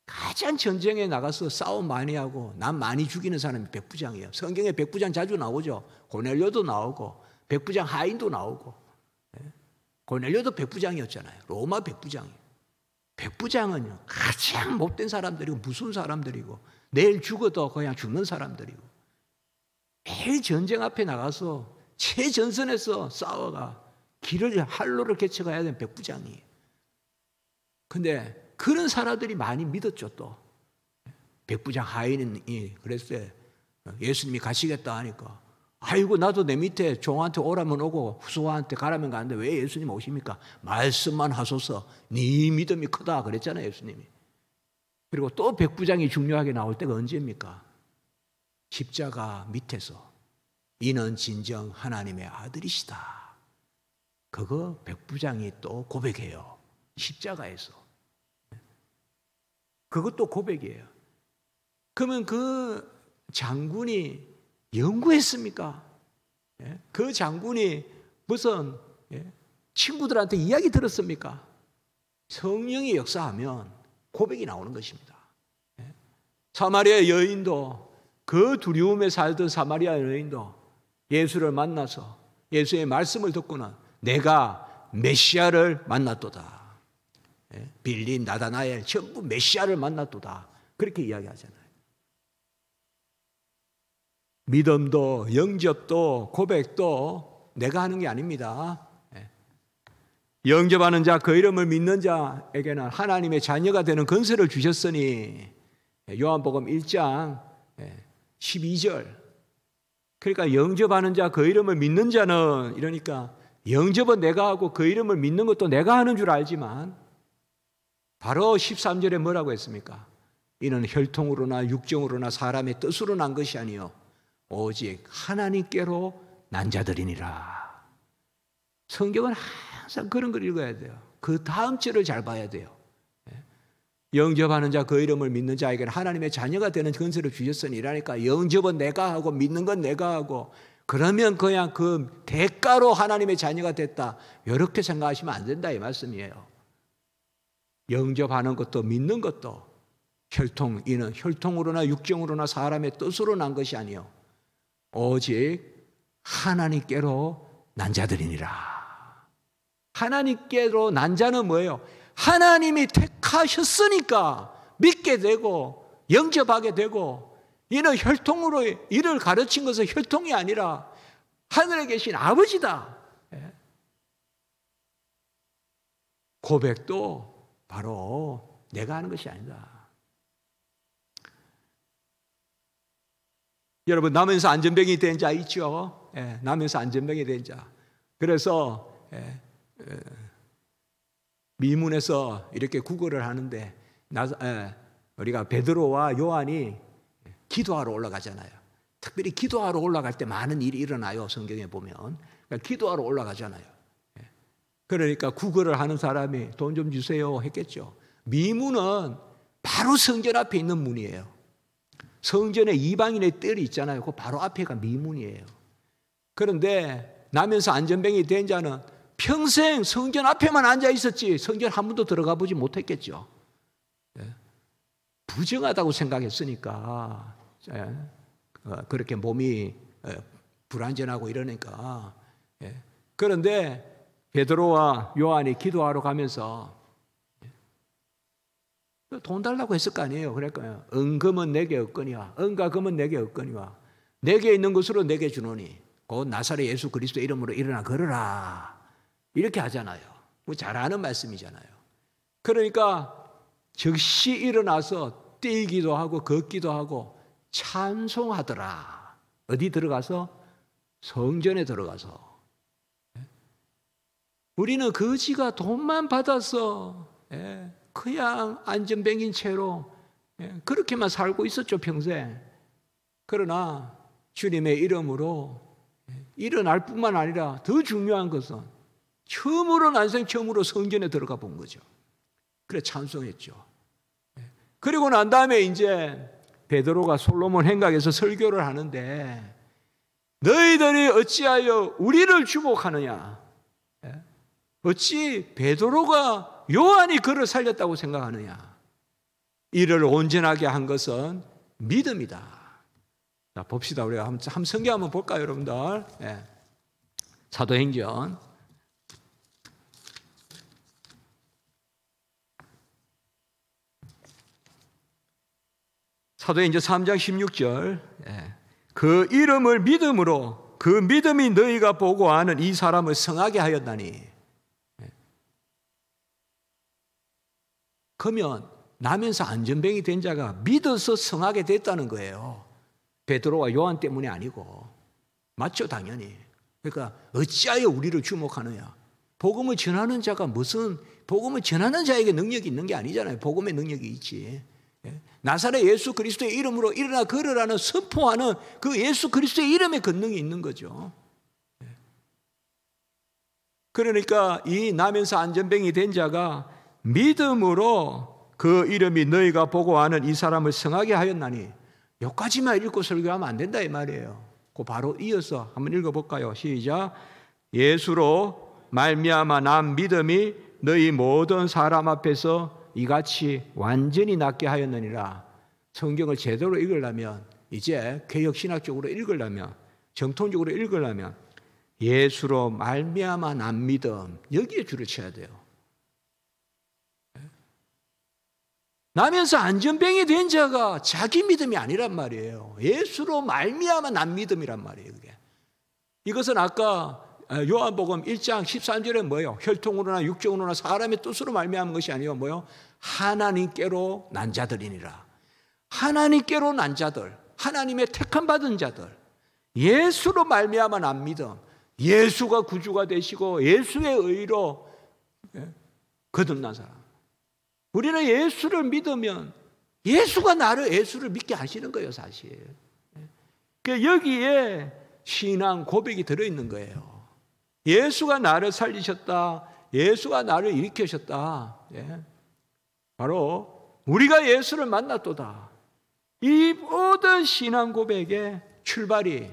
가장 전쟁에 나가서 싸움 많이 하고 남 많이 죽이는 사람이 백부장이에요. 성경에 백부장 자주 나오죠. 고넬료도 나오고 백부장 하인도 나오고. 고넬료도 백부장이었잖아요. 로마 백부장이에요. 백부장은요 가장 못된 사람들이고 무서운 사람들이고 내일 죽어도 그냥 죽는 사람들이고 매일 전쟁 앞에 나가서 최전선에서 싸워가 길을 활로를 개척해야 되는 백부장이에요. 근데 그런 사람들이 많이 믿었죠. 또 백부장 하인이 그랬어요. 예수님이 가시겠다 하니까 아이고 나도 내 밑에 종한테 오라면 오고 후수한테 가라면 가는데 왜 예수님 오십니까? 말씀만 하소서. 네 믿음이 크다 그랬잖아요, 예수님이. 그리고 또 백부장이 중요하게 나올 때가 언제입니까? 십자가 밑에서 이는 진정 하나님의 아들이시다. 그거 백부장이 또 고백해요. 십자가에서. 그것도 고백이에요. 그러면 그 장군이 연구했습니까? 그 장군이 무슨 친구들한테 이야기 들었습니까? 성령이 역사하면 고백이 나오는 것입니다. 사마리아 여인도, 그 두려움에 살던 사마리아 여인도 예수를 만나서 예수의 말씀을 듣고는 내가 메시아를 만났도다. 빌립, 나다나엘 전부 메시아를 만났도다. 그렇게 이야기하잖아요. 믿음도 영접도 고백도 내가 하는 게 아닙니다. 영접하는 자, 그 이름을 믿는 자에게는 하나님의 자녀가 되는 권세를 주셨으니 요한복음 1장 12절. 그러니까 영접하는 자, 그 이름을 믿는 자는, 이러니까 영접은 내가 하고 그 이름을 믿는 것도 내가 하는 줄 알지만 바로 13절에 뭐라고 했습니까? 이는 혈통으로나 육정으로나 사람의 뜻으로 난 것이 아니요 오직 하나님께로 난 자들이니라. 성경은 항상 그런 걸 읽어야 돼요. 그 다음 절을 잘 봐야 돼요. 영접하는 자, 그 이름을 믿는 자에게는 하나님의 자녀가 되는 권세를 주셨으니, 이라니까 영접은 내가 하고 믿는 건 내가 하고, 그러면 그냥 그 대가로 하나님의 자녀가 됐다, 이렇게 생각하시면 안 된다 이 말씀이에요. 영접하는 것도 믿는 것도 혈통, 이는 혈통으로나 육정으로나 사람의 뜻으로 난 것이 아니요 오직 하나님께로 난 자들이니라. 하나님께로 난 자는 뭐예요? 하나님이 택하셨으니까 믿게 되고 영접하게 되고, 이는 혈통으로 이를 가르친 것은 혈통이 아니라 하늘에 계신 아버지다. 고백도 바로 내가 하는 것이 아니다. 여러분, 나면서 안전병이 된 자 있죠? 나면서 안전병이 된 자. 그래서 미문에서 이렇게 구걸을 하는데 우리가 베드로와 요한이 기도하러 올라가잖아요. 특별히 기도하러 올라갈 때 많은 일이 일어나요. 성경에 보면. 그러니까 기도하러 올라가잖아요. 그러니까 구걸을 하는 사람이 돈 좀 주세요 했겠죠. 미문은 바로 성전 앞에 있는 문이에요. 성전에 이방인의 뜰이 있잖아요. 그 바로 앞에가 미문이에요. 그런데 나면서 안전병이 된 자는 평생 성전 앞에만 앉아 있었지 성전 한 번도 들어가 보지 못했겠죠. 부정하다고 생각했으니까 그렇게 몸이 불안전하고 이러니까. 그런데 베드로와 요한이 기도하러 가면서 돈 달라고 했을 거 아니에요. 그러니까 은금은 내게 없거니와 은과 금은 내게 없거니와 내게 있는 것으로 내게 주노니 곧 나사렛 예수 그리스도의 이름으로 일어나 걸으라. 이렇게 하잖아요. 잘 아는 말씀이잖아요. 그러니까 즉시 일어나서 뛰기도 하고 걷기도 하고 찬송하더라. 어디 들어가서? 성전에 들어가서. 우리는 거지가 돈만 받아서 그냥 안전뱅인 채로 그렇게만 살고 있었죠, 평생. 그러나 주님의 이름으로 일어날 뿐만 아니라 더 중요한 것은 처음으로 난생 처음으로 성전에 들어가 본 거죠. 그래 찬송했죠. 그리고 난 다음에 이제 베드로가 솔로몬 행각에서 설교를 하는데 너희들이 어찌하여 우리를 주목하느냐? 어찌 베드로가 요한이 그를 살렸다고 생각하느냐? 이를 온전하게 한 것은 믿음이다. 자, 봅시다. 우리가 한번 성경 한번 볼까요, 여러분들? 사도행전. 사도행전 3장 16절. 그 이름을 믿음으로 그 믿음이 너희가 보고 아는 이 사람을 성하게 하였다니. 그 그러면 나면서 안전병이 된 자가 믿어서 성하게 됐다는 거예요. 베드로와 요한 때문이 아니고. 맞죠, 당연히. 그러니까 어찌하여 우리를 주목하느냐. 복음을 전하는 자가 무슨, 복음을 전하는 자에게 능력이 있는 게 아니잖아요. 복음의 능력이 있지. 나사렛 예수 그리스도의 이름으로 일어나 걸으라는 선포하는 그 예수 그리스도의 이름에 권능이 있는 거죠. 그러니까 이 나면서 안전병이 된 자가 믿음으로 그 이름이 너희가 보고 아는 이 사람을 성하게 하였나니, 여기까지만 읽고 설교하면 안 된다 이 말이에요. 그 바로 이어서 한번 읽어볼까요? 시작. 예수로 말미암아 난 믿음이 너희 모든 사람 앞에서 이같이 완전히 낫게 하였느니라. 성경을 제대로 읽으려면, 이제 개혁신학적으로 읽으려면, 정통적으로 읽으려면 예수로 말미암아 난 믿음, 여기에 줄을 쳐야 돼요. 나면서 안전병이 된 자가 자기 믿음이 아니란 말이에요. 예수로 말미암아 난 믿음이란 말이에요. 그게. 이것은 아까 요한복음 1장 13절에 뭐예요? 혈통으로나 육정으로나 사람의 뜻으로 말미암은 것이 아니요 뭐요? 하나님께로 난 자들이니라. 하나님께로 난 자들, 하나님의 택함 받은 자들, 예수로 말미암아 난 믿음, 예수가 구주가 되시고 예수의 의로 거듭난 사람. 우리는 예수를 믿으면 예수가 나를 예수를 믿게 하시는 거예요, 사실. 여기에 신앙 고백이 들어있는 거예요. 예수가 나를 살리셨다. 예수가 나를 일으키셨다. 바로 우리가 예수를 만났도다. 이 모든 신앙 고백의 출발이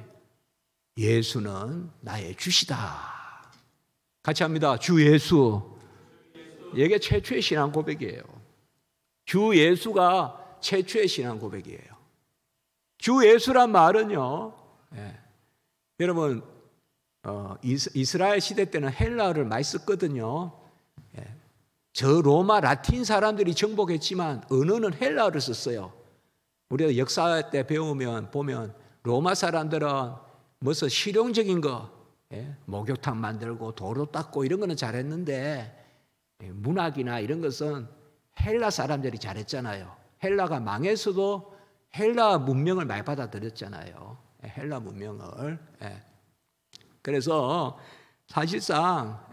예수는 나의 주시다. 같이 합니다. 주 예수. 이게 최초의 신앙 고백이에요. 주 예수가 최초의 신앙 고백이에요. 주 예수란 말은요, 여러분 이스라엘 시대 때는 헬라어를 많이 썼거든요. 저 로마 라틴 사람들이 정복했지만 언어는 헬라어를 썼어요. 우리가 역사 때 배우면 보면 로마 사람들은 무슨 실용적인 거, 목욕탕 만들고 도로 닦고 이런 거는 잘했는데 문학이나 이런 것은 헬라 사람들이 잘했잖아요. 헬라가 망해서도 헬라 문명을 많이 받아들였잖아요. 헬라 문명을. 그래서 사실상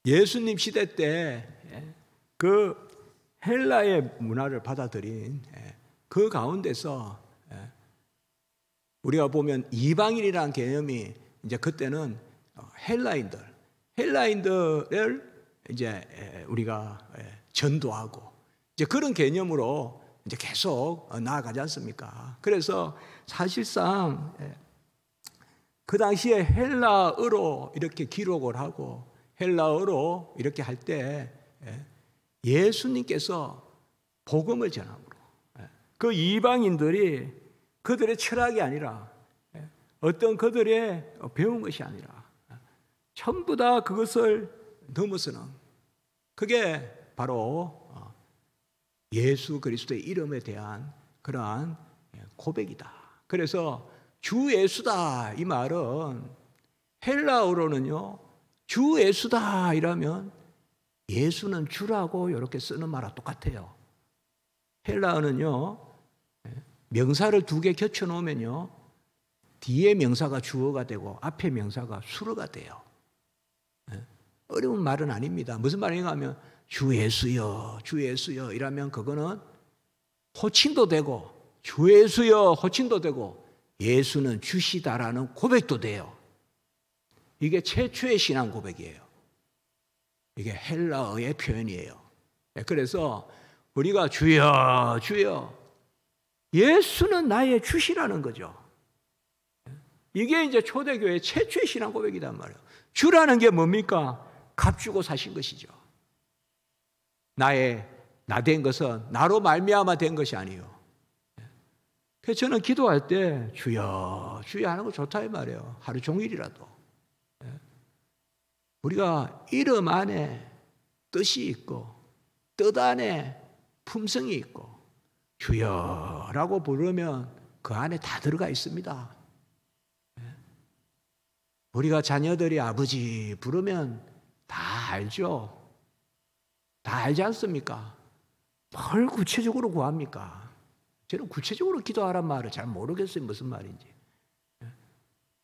예수님 시대 때 그 헬라의 문화를 받아들인 그 가운데서 우리가 보면 이방인이라는 개념이 이제 그때는 헬라인들을 이제 우리가 전도하고 이제 그런 개념으로 이제 계속 나아가지 않습니까? 그래서 사실상 그 당시에 헬라어로 이렇게 기록을 하고 헬라어로 이렇게 할 때 예수님께서 복음을 전함으로 그 이방인들이 그들의 철학이 아니라 어떤 그들의 배운 것이 아니라 전부 다 그것을 넘어서는 그게 바로 예수 그리스도의 이름에 대한 그러한 고백이다. 그래서 주 예수다 이 말은 헬라어로는요 주 예수다 이라면 예수는 주라고 이렇게 쓰는 말과 똑같아요. 헬라어는요 명사를 두 개 겹쳐 놓으면요 뒤에 명사가 주어가 되고 앞에 명사가 수어가 돼요. 어려운 말은 아닙니다. 무슨 말인가 하면 주 예수여 주 예수여 이라면 그거는 호칭도 되고 주 예수여 호칭도 되고 예수는 주시다라는 고백도 돼요. 이게 최초의 신앙 고백이에요. 이게 헬라어의 표현이에요. 그래서 우리가 주여 주여 예수는 나의 주시라는 거죠. 이게 이제 초대교회의 최초의 신앙 고백이란 말이에요. 주라는 게 뭡니까? 값주고 사신 것이죠. 나 된 것은 나로 말미암아 된 것이 아니에요. 그래서 저는 기도할 때 주여 주여 하는 거 좋다 이 말이에요. 하루 종일이라도. 우리가 이름 안에 뜻이 있고 뜻 안에 품성이 있고 주여라고 부르면 그 안에 다 들어가 있습니다. 우리가 자녀들이 아버지 부르면 다 알죠. 다 알지 않습니까? 뭘 구체적으로 구합니까? 저는 구체적으로 기도하란 말을 잘 모르겠어요. 무슨 말인지.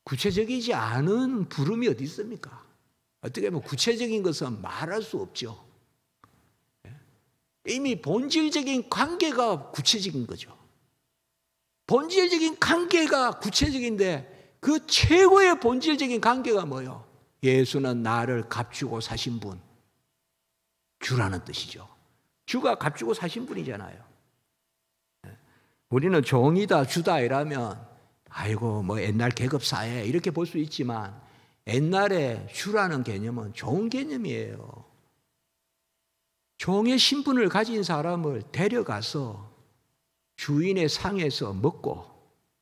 구체적이지 않은 부름이 어디 있습니까? 어떻게 보면 구체적인 것은 말할 수 없죠. 이미 본질적인 관계가 구체적인 거죠. 본질적인 관계가 구체적인데 그 최고의 본질적인 관계가 뭐예요? 예수는 나를 값주고 사신 분, 주라는 뜻이죠. 주가 값주고 사신 분이잖아요. 우리는 종이다 주다 이라면 아이고 뭐 옛날 계급사회 이렇게 볼 수 있지만 옛날에 주라는 개념은 좋은 개념이에요. 종의 신분을 가진 사람을 데려가서 주인의 상에서 먹고,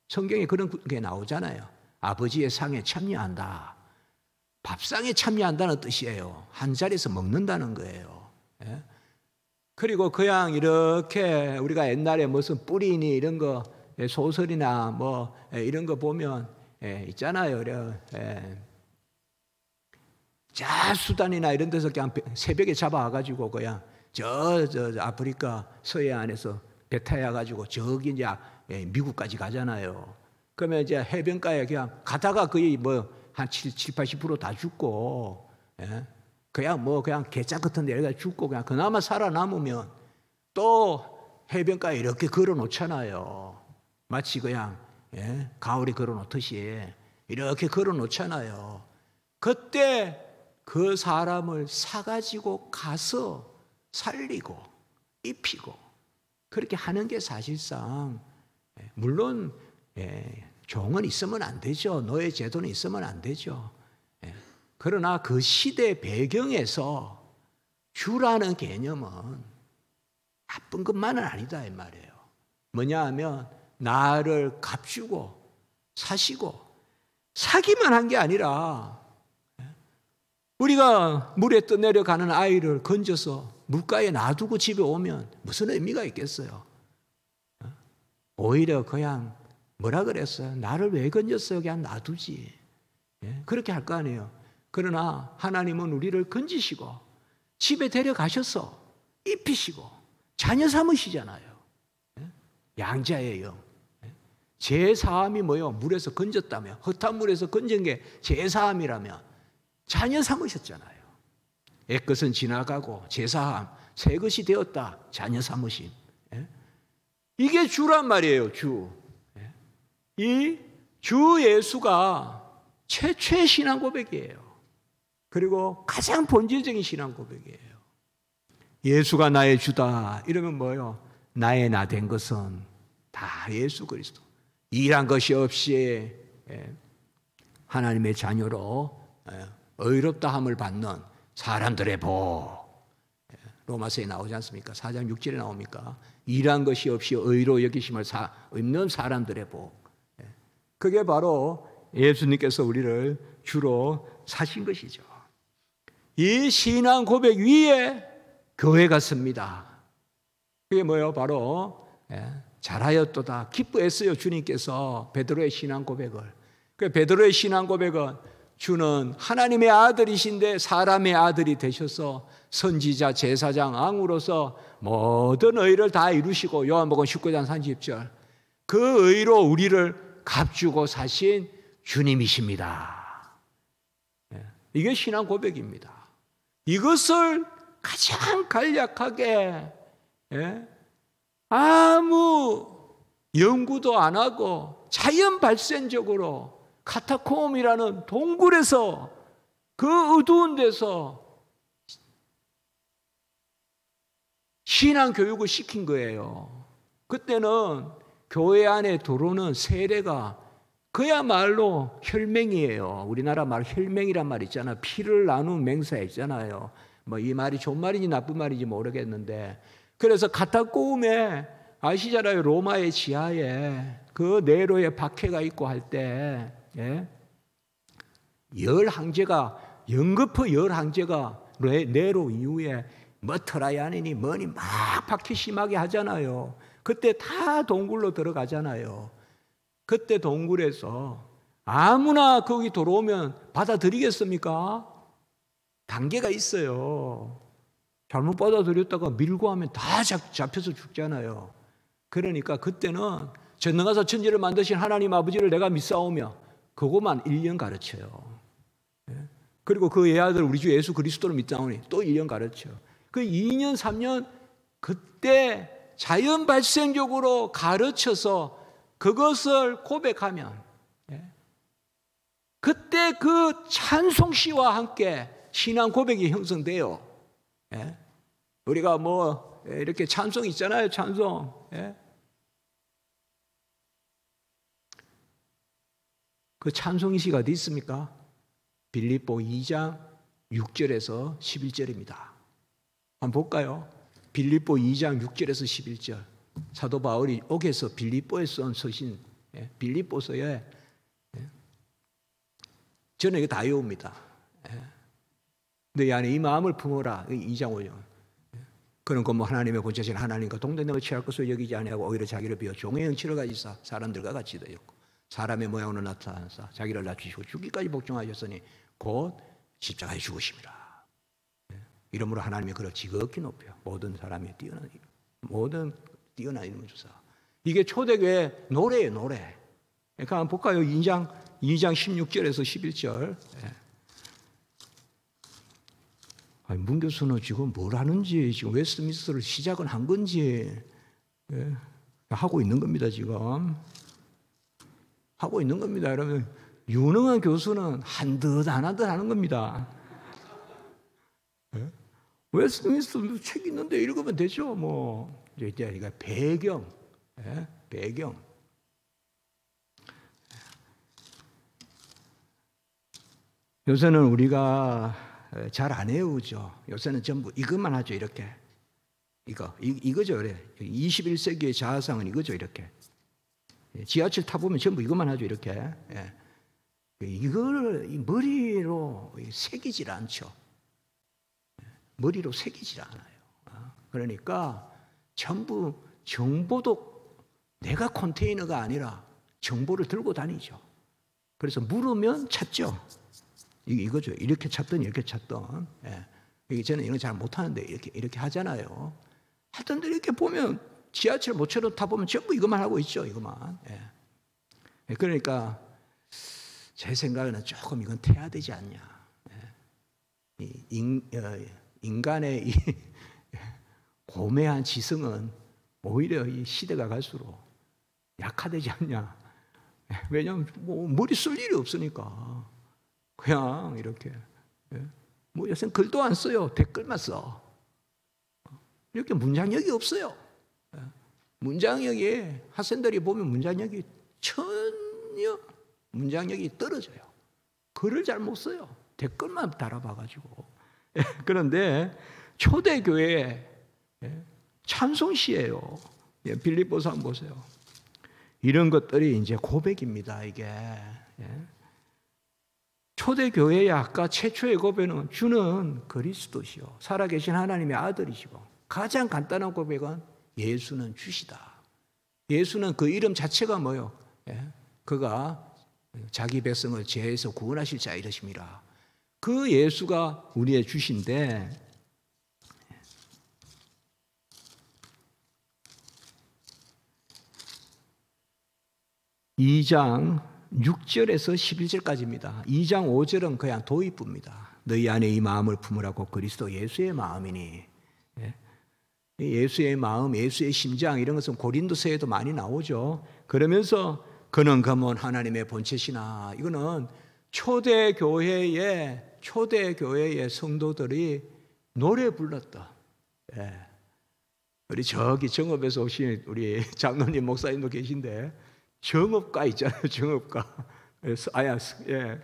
성경에 그런 게 나오잖아요. 아버지의 상에 참여한다. 밥상에 참여한다는 뜻이에요. 한 자리에서 먹는다는 거예요. 예? 그리고 그냥 이렇게 우리가 옛날에 무슨 뿌리니 이런 거 소설이나 뭐 이런 거 보면 있잖아요. 자수단이나 이런 데서 그냥 새벽에 잡아와가지고 그냥 저 아프리카 서해안에서 배 타야가지고 저기 이제 미국까지 가잖아요. 그러면 이제 해변가에 그냥 가다가 거의 뭐 한 70-80% 다 죽고, 예? 그냥 뭐 그냥 개짜 같은 데 내려가 죽고 그냥 그나마 살아남으면 또 해변가에 이렇게 걸어 놓잖아요. 마치 그냥 가오리 걸어 놓듯이 이렇게 걸어 놓잖아요. 그때 그 사람을 사가지고 가서 살리고 입히고 그렇게 하는 게 사실상, 물론 종은 있으면 안 되죠. 노예 제도는 있으면 안 되죠. 그러나 그 시대 배경에서 주라는 개념은 나쁜 것만은 아니다 이 말이에요. 뭐냐 하면 나를 값주고 사시고, 사기만 한 게 아니라 우리가 물에 떠내려가는 아이를 건져서 물가에 놔두고 집에 오면 무슨 의미가 있겠어요? 오히려 그냥 뭐라 그랬어요? 나를 왜 건졌어요? 그냥 놔두지. 그렇게 할 거 아니에요. 그러나 하나님은 우리를 건지시고 집에 데려가셔서 입히시고 자녀 삼으시잖아요. 양자예요. 제사함이 뭐예요? 물에서 건졌다며, 헛한 물에서 건진 게 제사함이라며 자녀 삼으셨잖아요. 옛것은 지나가고 제사함, 새 것이 되었다. 자녀 삼으심. 이게 주란 말이에요. 주. 이 주 예수가 최초의 신앙 고백이에요. 그리고 가장 본질적인 신앙 고백이에요. 예수가 나의 주다 이러면 뭐예요? 나의 나 된 것은 다 예수 그리스도. 일한 것이 없이 하나님의 자녀로 의롭다함을 받는 사람들의 복. 로마서에 나오지 않습니까? 4장 6절에 나옵니까? 일한 것이 없이 의로 여기심을 없는 사람들의 복. 그게 바로 예수님께서 우리를 주로 사신 것이죠. 이 신앙 고백 위에 교회가 섭니다. 그게 뭐예요? 바로 잘하였도다 기뻐했어요. 주님께서 베드로의 신앙 고백을. 그 베드로의 신앙 고백은 주는 하나님의 아들이신데 사람의 아들이 되셔서 선지자, 제사장, 왕으로서 모든 의를 다 이루시고, 요한복음 19장 30절, 그 의로 우리를 값주고 사신 주님이십니다. 이게 신앙 고백입니다. 이것을 가장 간략하게 아무 연구도 안 하고 자연 발생적으로 카타콤이라는 동굴에서 그 어두운 데서 신앙 교육을 시킨 거예요. 그때는 교회 안에 들어오는 세례가 그야말로 혈맹이에요. 우리나라 말 혈맹이란 말 있잖아요. 피를 나눈 맹사 있잖아요. 뭐 이 말이 좋은 말인지 나쁜 말인지 모르겠는데, 그래서 카타콤에 아시잖아요. 로마의 지하에 그 네로의 박해가 있고 할 때 열 황제가, 연거푸 열 황제가 네로 이후에 뭐 트라이안이니 뭐니 막 박해 심하게 하잖아요. 그때 다 동굴로 들어가잖아요. 그때 동굴에서 아무나 거기 들어오면 받아들이겠습니까? 단계가 있어요. 잘못 받아들였다가 밀고 하면 다 잡혀서 죽잖아요. 그러니까 그때는 전능하사 천지를 만드신 하나님 아버지를 내가 믿사오며 그것만 1년 가르쳐요. 그리고 그 애아들 우리 주 예수 그리스도를 믿사오니 또 1년 가르쳐요. 그 2년 3년 그때 자연 발생적으로 가르쳐서 그것을 고백하면 그때 그 찬송시와 함께 신앙 고백이 형성돼요. 우리가 뭐 이렇게 찬송 있잖아요. 찬송. 그 찬송시가 어디 있습니까? 빌립보 2장 6절에서 11절입니다. 한번 볼까요? 빌립보 2장 6절에서 11절. 사도 바울이 옥에서 빌립보에 쓴 서신, 빌립보서에 저는 이거 다 외웁니다. 너희 안에 이 마음을 품어라. 2장 5절. 그런 것 뭐 하나님의 권세신 하나님과 동등됨을 취할 것을 여기지 아니하고 오히려 자기를 비워 종의 형체를 가지사 사람들과 같이 되었고 사람의 모양으로 나타나사 자기를 낮추시고 죽기까지 복종하셨으니 곧 십자가에 죽으심이라. 이러므로 하나님이 그를 지극히 높여 모든 사람이 모든 뛰어난 이름을 주사. 이게 초대교회 노래예요, 노래. 그러니까 한번 볼까요? 2장 16절에서 11절. 문 교수는 지금 뭘 하는지, 지금 웨스트민스터를 시작은 한 건지, 하고 있는 겁니다, 지금. 하고 있는 겁니다. 여러분, 유능한 교수는 한 듯 하는 겁니다. 웨스트민스터 책 있는데 읽으면 되죠, 뭐. 이제 이거 배경. 요새는 우리가 잘 안 외우죠. 요새는 전부 이것만 하죠. 이렇게 이거죠. 그래. 21세기의 자아상은 이거죠. 이렇게 지하철 타보면 전부 이것만 하죠. 이렇게 이걸 머리로 새기질 않죠. 머리로 새기질 않아요. 그러니까 전부 정보도 내가 컨테이너가 아니라 정보를 들고 다니죠. 그래서 물으면 찾죠. 이거죠. 이렇게 찾던 이렇게 찾던. 저는 이런 거 잘 못하는데 이렇게 하잖아요. 하여튼 이렇게 보면 지하철 모처럼 타보면 전부 이것만 하고 있죠. 이것만. 그러니까 제 생각에는 조금 이건 태야 되지 않냐. 인간의 이 고매한 지성은 오히려 이 시대가 갈수록 약화되지 않냐. 왜냐하면 뭐 머리 쓸 일이 없으니까. 그냥 이렇게 뭐 요새는 글도 안 써요. 댓글만 써. 이렇게 문장력이 없어요. 문장력이 학생들이 보면 문장력이 전혀 문장력이 떨어져요. 글을 잘 못 써요. 댓글만 달아봐가지고. 그런데 초대교회 찬송시예요. 빌립보서 한번 보세요. 이런 것들이 이제 고백입니다. 이게. 초대교회의 아까 최초의 고백은 주는 그리스도시요 살아계신 하나님의 아들이시고 가장 간단한 고백은 예수는 주시다. 예수는 그 이름 자체가 뭐요? 그가 자기 백성을 죄에서 구원하실 자 이르심이라. 그 예수가 우리의 주신데 (2장) 6절에서 11절까지입니다. 2장 5절은 그냥 도입부입니다. 너희 안에 이 마음을 품으라고 그리스도 예수의 마음이니. 예수의 마음, 예수의 심장 이런 것은 고린도서에도 많이 나오죠. 그러면서 그는 그먼 하나님의 본체시나. 이거는 초대교회의 성도들이 노래 불렀다. 우리 저기 정읍에서 오신 우리 장로님 목사님도 계신데 정읍가 있잖아요. 정읍가.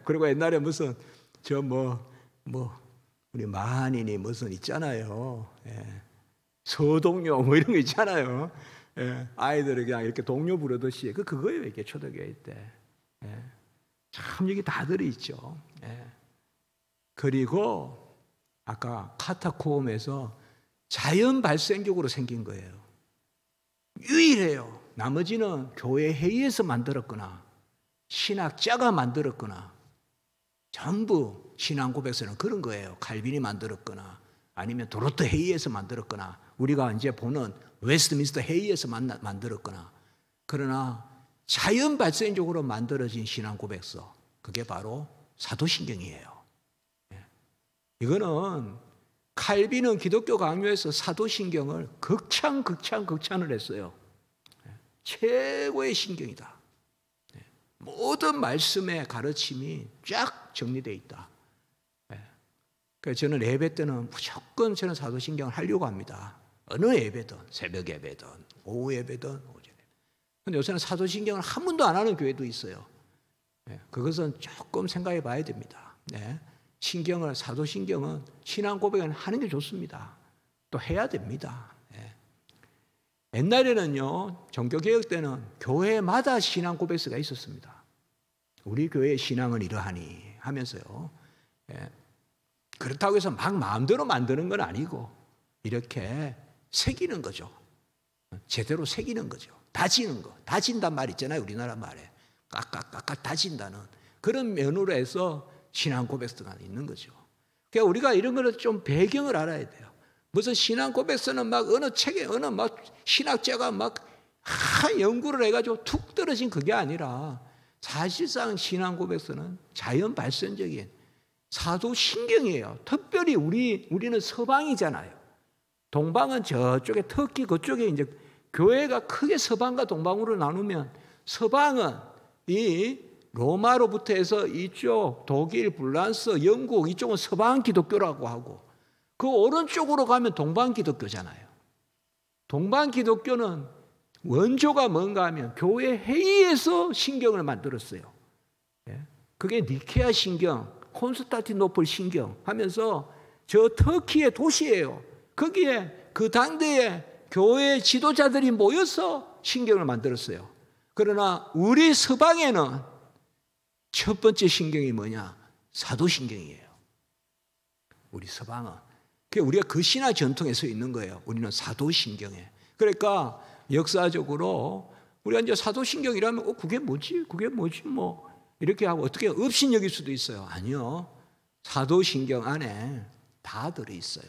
그리고 옛날에 무슨 우리 만인이 무슨 있잖아요. 서동요 뭐 이런 거 있잖아요. 아이들을 그냥 이렇게 동요 부르듯이 그거예요. 이게 초대교회 때. 참 여기 다 들어있죠. 그리고 아까 카타콤에서 자연 발생적으로 생긴 거예요. 유일해요. 나머지는 교회 회의에서 만들었거나 신학자가 만들었거나 전부 신앙 고백서는 그런 거예요. 칼빈이 만들었거나 아니면 도로트 회의에서 만들었거나 우리가 이제 보는 웨스트민스터 회의에서 만들었거나 그러나 자연 발생적으로 만들어진 신앙 고백서 그게 바로 사도신경이에요. 이거는 칼빈은 기독교 강요에서 사도신경을 극찬을 했어요. 최고의 신경이다. 모든 말씀의 가르침이 쫙 정리되어 있다. 그래서 저는 예배 때는 무조건 저는 사도신경을 하려고 합니다. 어느 예배든 새벽 예배든 오후 예배든 오전 예배든. 근데 요새는 사도신경을 한 번도 안 하는 교회도 있어요. 그것은 조금 생각해 봐야 됩니다. 사도신경은 신앙 고백을 하는 게 좋습니다. 또 해야 됩니다. 옛날에는요, 종교개혁 때는 교회마다 신앙 고백서가 있었습니다. 우리 교회의 신앙은 이러하니 하면서요. 그렇다고 해서 막 마음대로 만드는 건 아니고 이렇게 새기는 거죠. 제대로 새기는 거죠. 다지는 거. 다진단 말 있잖아요. 우리나라 말에. 깍깍깍깍 다진다는 그런 면으로 해서 신앙 고백서가 있는 거죠. 그러니까 우리가 이런 거를 좀 배경을 알아야 돼요. 무슨 신앙 고백서는 막 어느 책에 어느 막 신학자가 막 연구를 해가지고 툭 떨어진 그게 아니라 사실상 신앙 고백서는 자연 발생적인 사도신경이에요. 특별히 우리는 서방이잖아요. 동방은 저쪽에 터키 그쪽에 이제 교회가 크게 서방과 동방으로 나누면 서방은 이 로마로부터 해서 이쪽 독일, 프랑스, 영국 이쪽은 서방 기독교라고 하고 그 오른쪽으로 가면 동방 기독교잖아요. 동방 기독교는 원조가 뭔가 하면 교회 회의에서 신경을 만들었어요. 그게 니케아 신경, 콘스탄티노플 신경 하면서 저 터키의 도시예요. 거기에 그 당대에 교회 지도자들이 모여서 신경을 만들었어요. 그러나 우리 서방에는 첫 번째 신경이 뭐냐? 사도신경이에요. 우리 서방은. 우리가 그 신화 전통에 서 있는 거예요. 우리는 사도신경에. 그러니까 역사적으로 우리가 이제 사도신경이라면 그게 뭐지? 뭐 이렇게 하고 어떻게 업신여길 수도 있어요. 아니요. 사도신경 안에 다 들어있어요.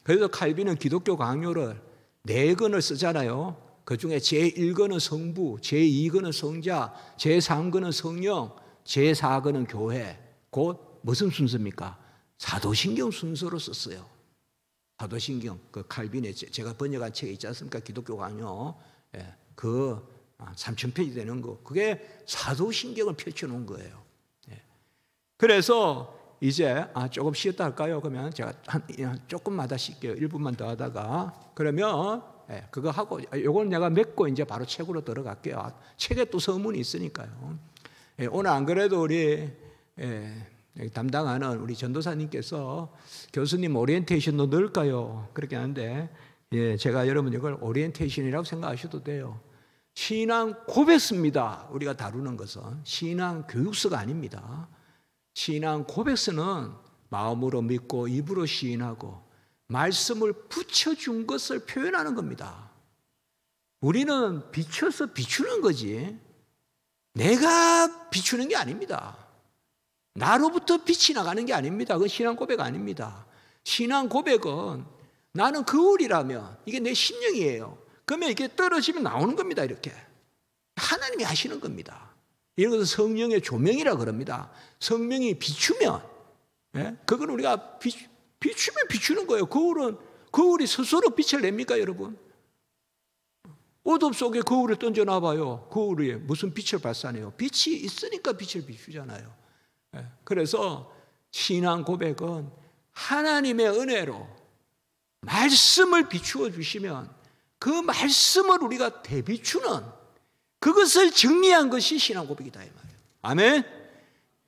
그래서 칼빈은 기독교 강요를 4권을 쓰잖아요. 그중에 제1권은 성부, 제2권은 성자, 제3권은 성령, 제4권은 교회. 곧 무슨 순서입니까? 사도신경 순서로 썼어요. 사도신경, 그 칼빈의 제가 번역한 책에 있지 않습니까? 기독교 강요. 그 3,000페이지 되는 거. 그게 사도신경을 펼쳐놓은 거예요. 그래서 이제 조금 쉬었다 할까요? 그러면 제가 조금마다 쉴게요. 1분만 더 하다가. 그러면 그거 하고 요건 내가 맺고 이제 바로 책으로 들어갈게요. 책에 또 서문이 있으니까요. 오늘 안 그래도 우리 담당하는 우리 전도사님께서 교수님 오리엔테이션도 넣을까요? 그렇게 하는데 제가 여러분 이걸 오리엔테이션이라고 생각하셔도 돼요. 신앙 고백서입니다. 우리가 다루는 것은 신앙 교육서가 아닙니다. 신앙 고백서는 마음으로 믿고 입으로 시인하고 말씀을 붙여준 것을 표현하는 겁니다. 우리는 비춰서 비추는 거지 내가 비추는 게 아닙니다. 나로부터 빛이 나가는 게 아닙니다. 그건 신앙 고백 아닙니다. 신앙 고백은 나는 거울이라면 이게 내 심령이에요. 그러면 이게 떨어지면 나오는 겁니다. 이렇게 하나님이 하시는 겁니다. 이런 것은 성령의 조명이라 그럽니다. 성령이 비추면 그건 우리가 비추면 비추는 거예요. 거울이 스스로 빛을 냅니까 여러분? 어둠 속에 거울을 던져놔봐요. 거울이 무슨 빛을 발산해요? 빛이 있으니까 빛을 비추잖아요. 그래서 신앙 고백은 하나님의 은혜로 말씀을 비추어 주시면 그 말씀을 우리가 대비추는 그것을 정리한 것이 신앙 고백이다 이 말이에요. 아멘.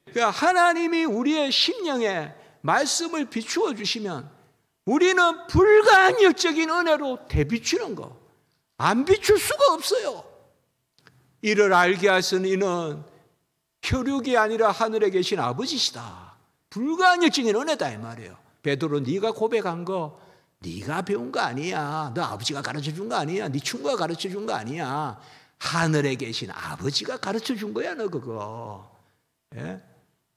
그러니까 하나님이 우리의 심령에 말씀을 비추어 주시면 우리는 불가항력적인 은혜로 대비추는 거. 안 비출 수가 없어요. 이를 알게 하신 이는 혈육이 아니라 하늘에 계신 아버지시다. 불가항력적인 은혜다 이 말이에요. 베드로 네가 고백한 거 네가 배운 거 아니야. 너 아버지가 가르쳐준 거 아니야. 네 친구가 가르쳐준 거 아니야. 하늘에 계신 아버지가 가르쳐 준 거야, 너 그거. 예?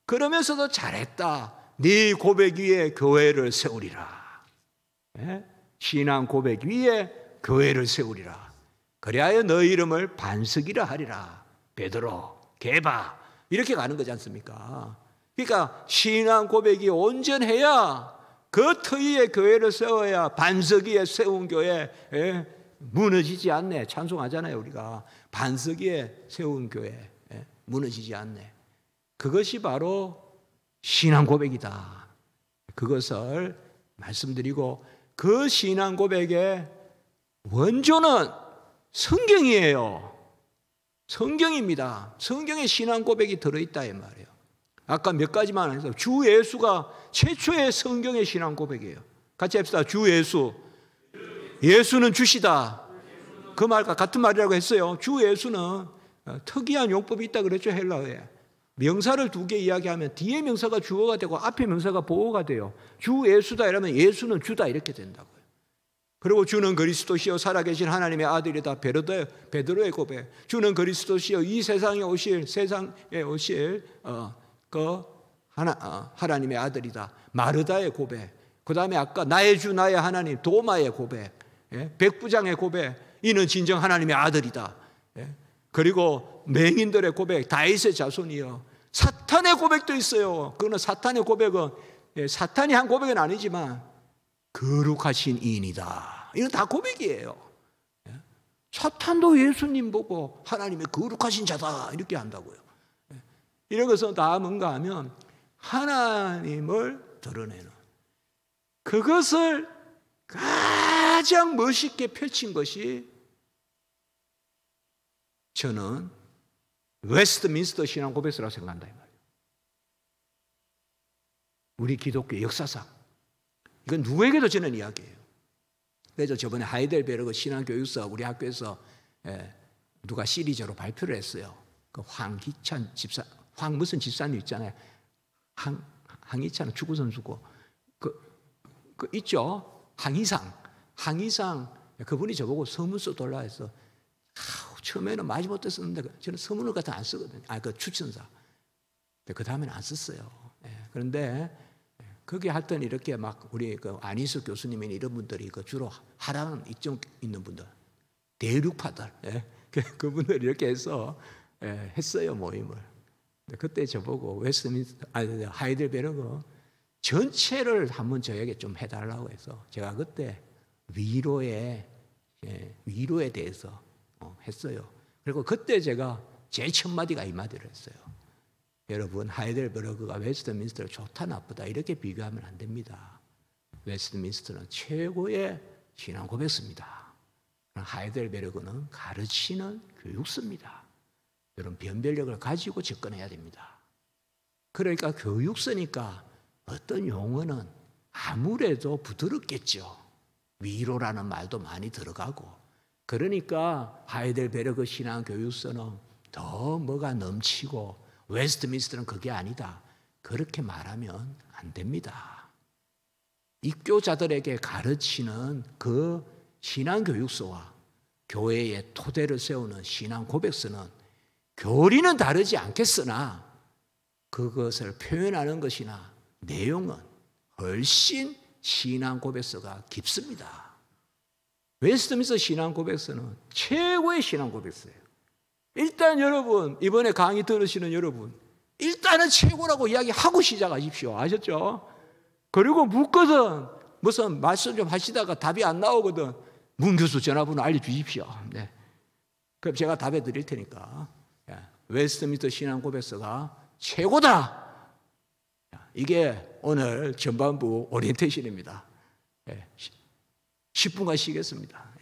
그러면서도 잘했다. 네 고백 위에 교회를 세우리라. 예? 신앙 고백 위에 교회를 세우리라. 그리하여 너희 이름을 반석이라 하리라. 베드로, 게바 이렇게 가는 거지 않습니까? 그러니까 신앙 고백이 온전해야 그 터위에 교회를 세워야 반석 위에 세운 교회, 예? 무너지지 않네. 찬송하잖아요, 우리가. 반석 위에 세운 교회, 예? 무너지지 않네. 그것이 바로 신앙 고백이다. 그것을 말씀드리고, 그 신앙 고백의 원조는 성경이에요. 성경입니다. 성경에 신앙 고백이 들어있다 이 말이에요. 아까 몇 가지만 해서 주 예수가 최초의 성경의 신앙 고백이에요. 같이 합시다. 주 예수. 예수는 주시다. 그 말과 같은 말이라고 했어요. 주 예수는 특이한 용법이 있다 그랬죠, 헬라어에. 명사를 두 개 이야기하면 뒤에 명사가 주어가 되고 앞에 명사가 보어가 돼요. 주 예수다 이러면 예수는 주다 이렇게 된다고요. 그리고 주는 그리스도시요 살아계신 하나님의 아들이다. 베드로의 고백. 주는 그리스도시요 이 세상에 오실 하나님의 아들이다. 마르다의 고백. 그 다음에 아까 나의 주 나의 하나님 도마의 고백. 백부장의 고백. 이는 진정 하나님의 아들이다. 그리고 맹인들의 고백. 다윗의 자손이요. 사탄의 고백도 있어요. 그거는 사탄의 고백은 사탄이 한 고백은 아니지만 거룩하신 이인이다. 이건 다 고백이에요. 사탄도 예수님 보고 하나님의 거룩하신 자다 이렇게 한다고요. 이런 것은 다 뭔가 하면 하나님을 드러내는, 그것을 가장 멋있게 펼친 것이 저는 웨스트민스터 신앙 고백서라고 생각한다 이 말이에요. 우리 기독교 역사상 이건 누구에게도 저는 이야기해요. 그래서 저번에 하이델베르그 신앙교육서 우리 학교에서 누가 시리즈로 발표를 했어요. 그 황희찬 집사, 황 무슨 집사님 있잖아요. 황희찬은 축구 선수고 그 있죠. 항이상 그분이 저보고 서문서 돌라 해서 처음에는 많이 못했었는데 저는 서문을 같은 안 쓰거든요. 그 추천사. 그 다음에는 안 썼어요. 그런데 거기 할 때는 이렇게 막 우리 그 안희수 교수님이나 이런 분들이 주로 하라는 이쪽 있는 분들, 대륙파들, 그분들이 이렇게 해서 했어요 모임을. 그때 저보고 하이델베르그 전체를 한번 저에게 좀 해달라고 해서 제가 그때 위로에 대해서 했어요. 그리고 그때 제가 제 첫 마디가 이 마디를 했어요. 여러분, 하이델베르그가 웨스트민스터를 좋다 나쁘다 이렇게 비교하면 안 됩니다. 웨스트민스터는 최고의 신앙 고백서입니다. 하이델베르그는 가르치는 교육서입니다. 여러분, 변별력을 가지고 접근해야 됩니다. 그러니까 교육서니까 어떤 용어는 아무래도 부드럽겠죠. 위로라는 말도 많이 들어가고. 그러니까 하이델베르그 신앙 교육서는 더 뭐가 넘치고 웨스트민스터는 그게 아니다. 그렇게 말하면 안 됩니다. 입교자들에게 가르치는 그 신앙 교육서와 교회의 토대를 세우는 신앙 고백서는 교리는 다르지 않겠으나 그것을 표현하는 것이나 내용은 훨씬 신앙 고백서가 깊습니다. 웨스트민스터 신앙 고백서는 최고의 신앙 고백서예요. 일단 여러분, 이번에 강의 들으시는 여러분, 일단은 최고라고 이야기하고 시작하십시오. 아셨죠? 그리고 묻거든 무슨 말씀 좀 하시다가 답이 안 나오거든 문 교수 전화번호 알려주십시오. 네. 그럼 제가 답해 드릴 테니까. 웨스트민스터 신앙 고백서가 최고다. 이게 오늘 전반부 오리엔테이션입니다. 10분간 쉬겠습니다.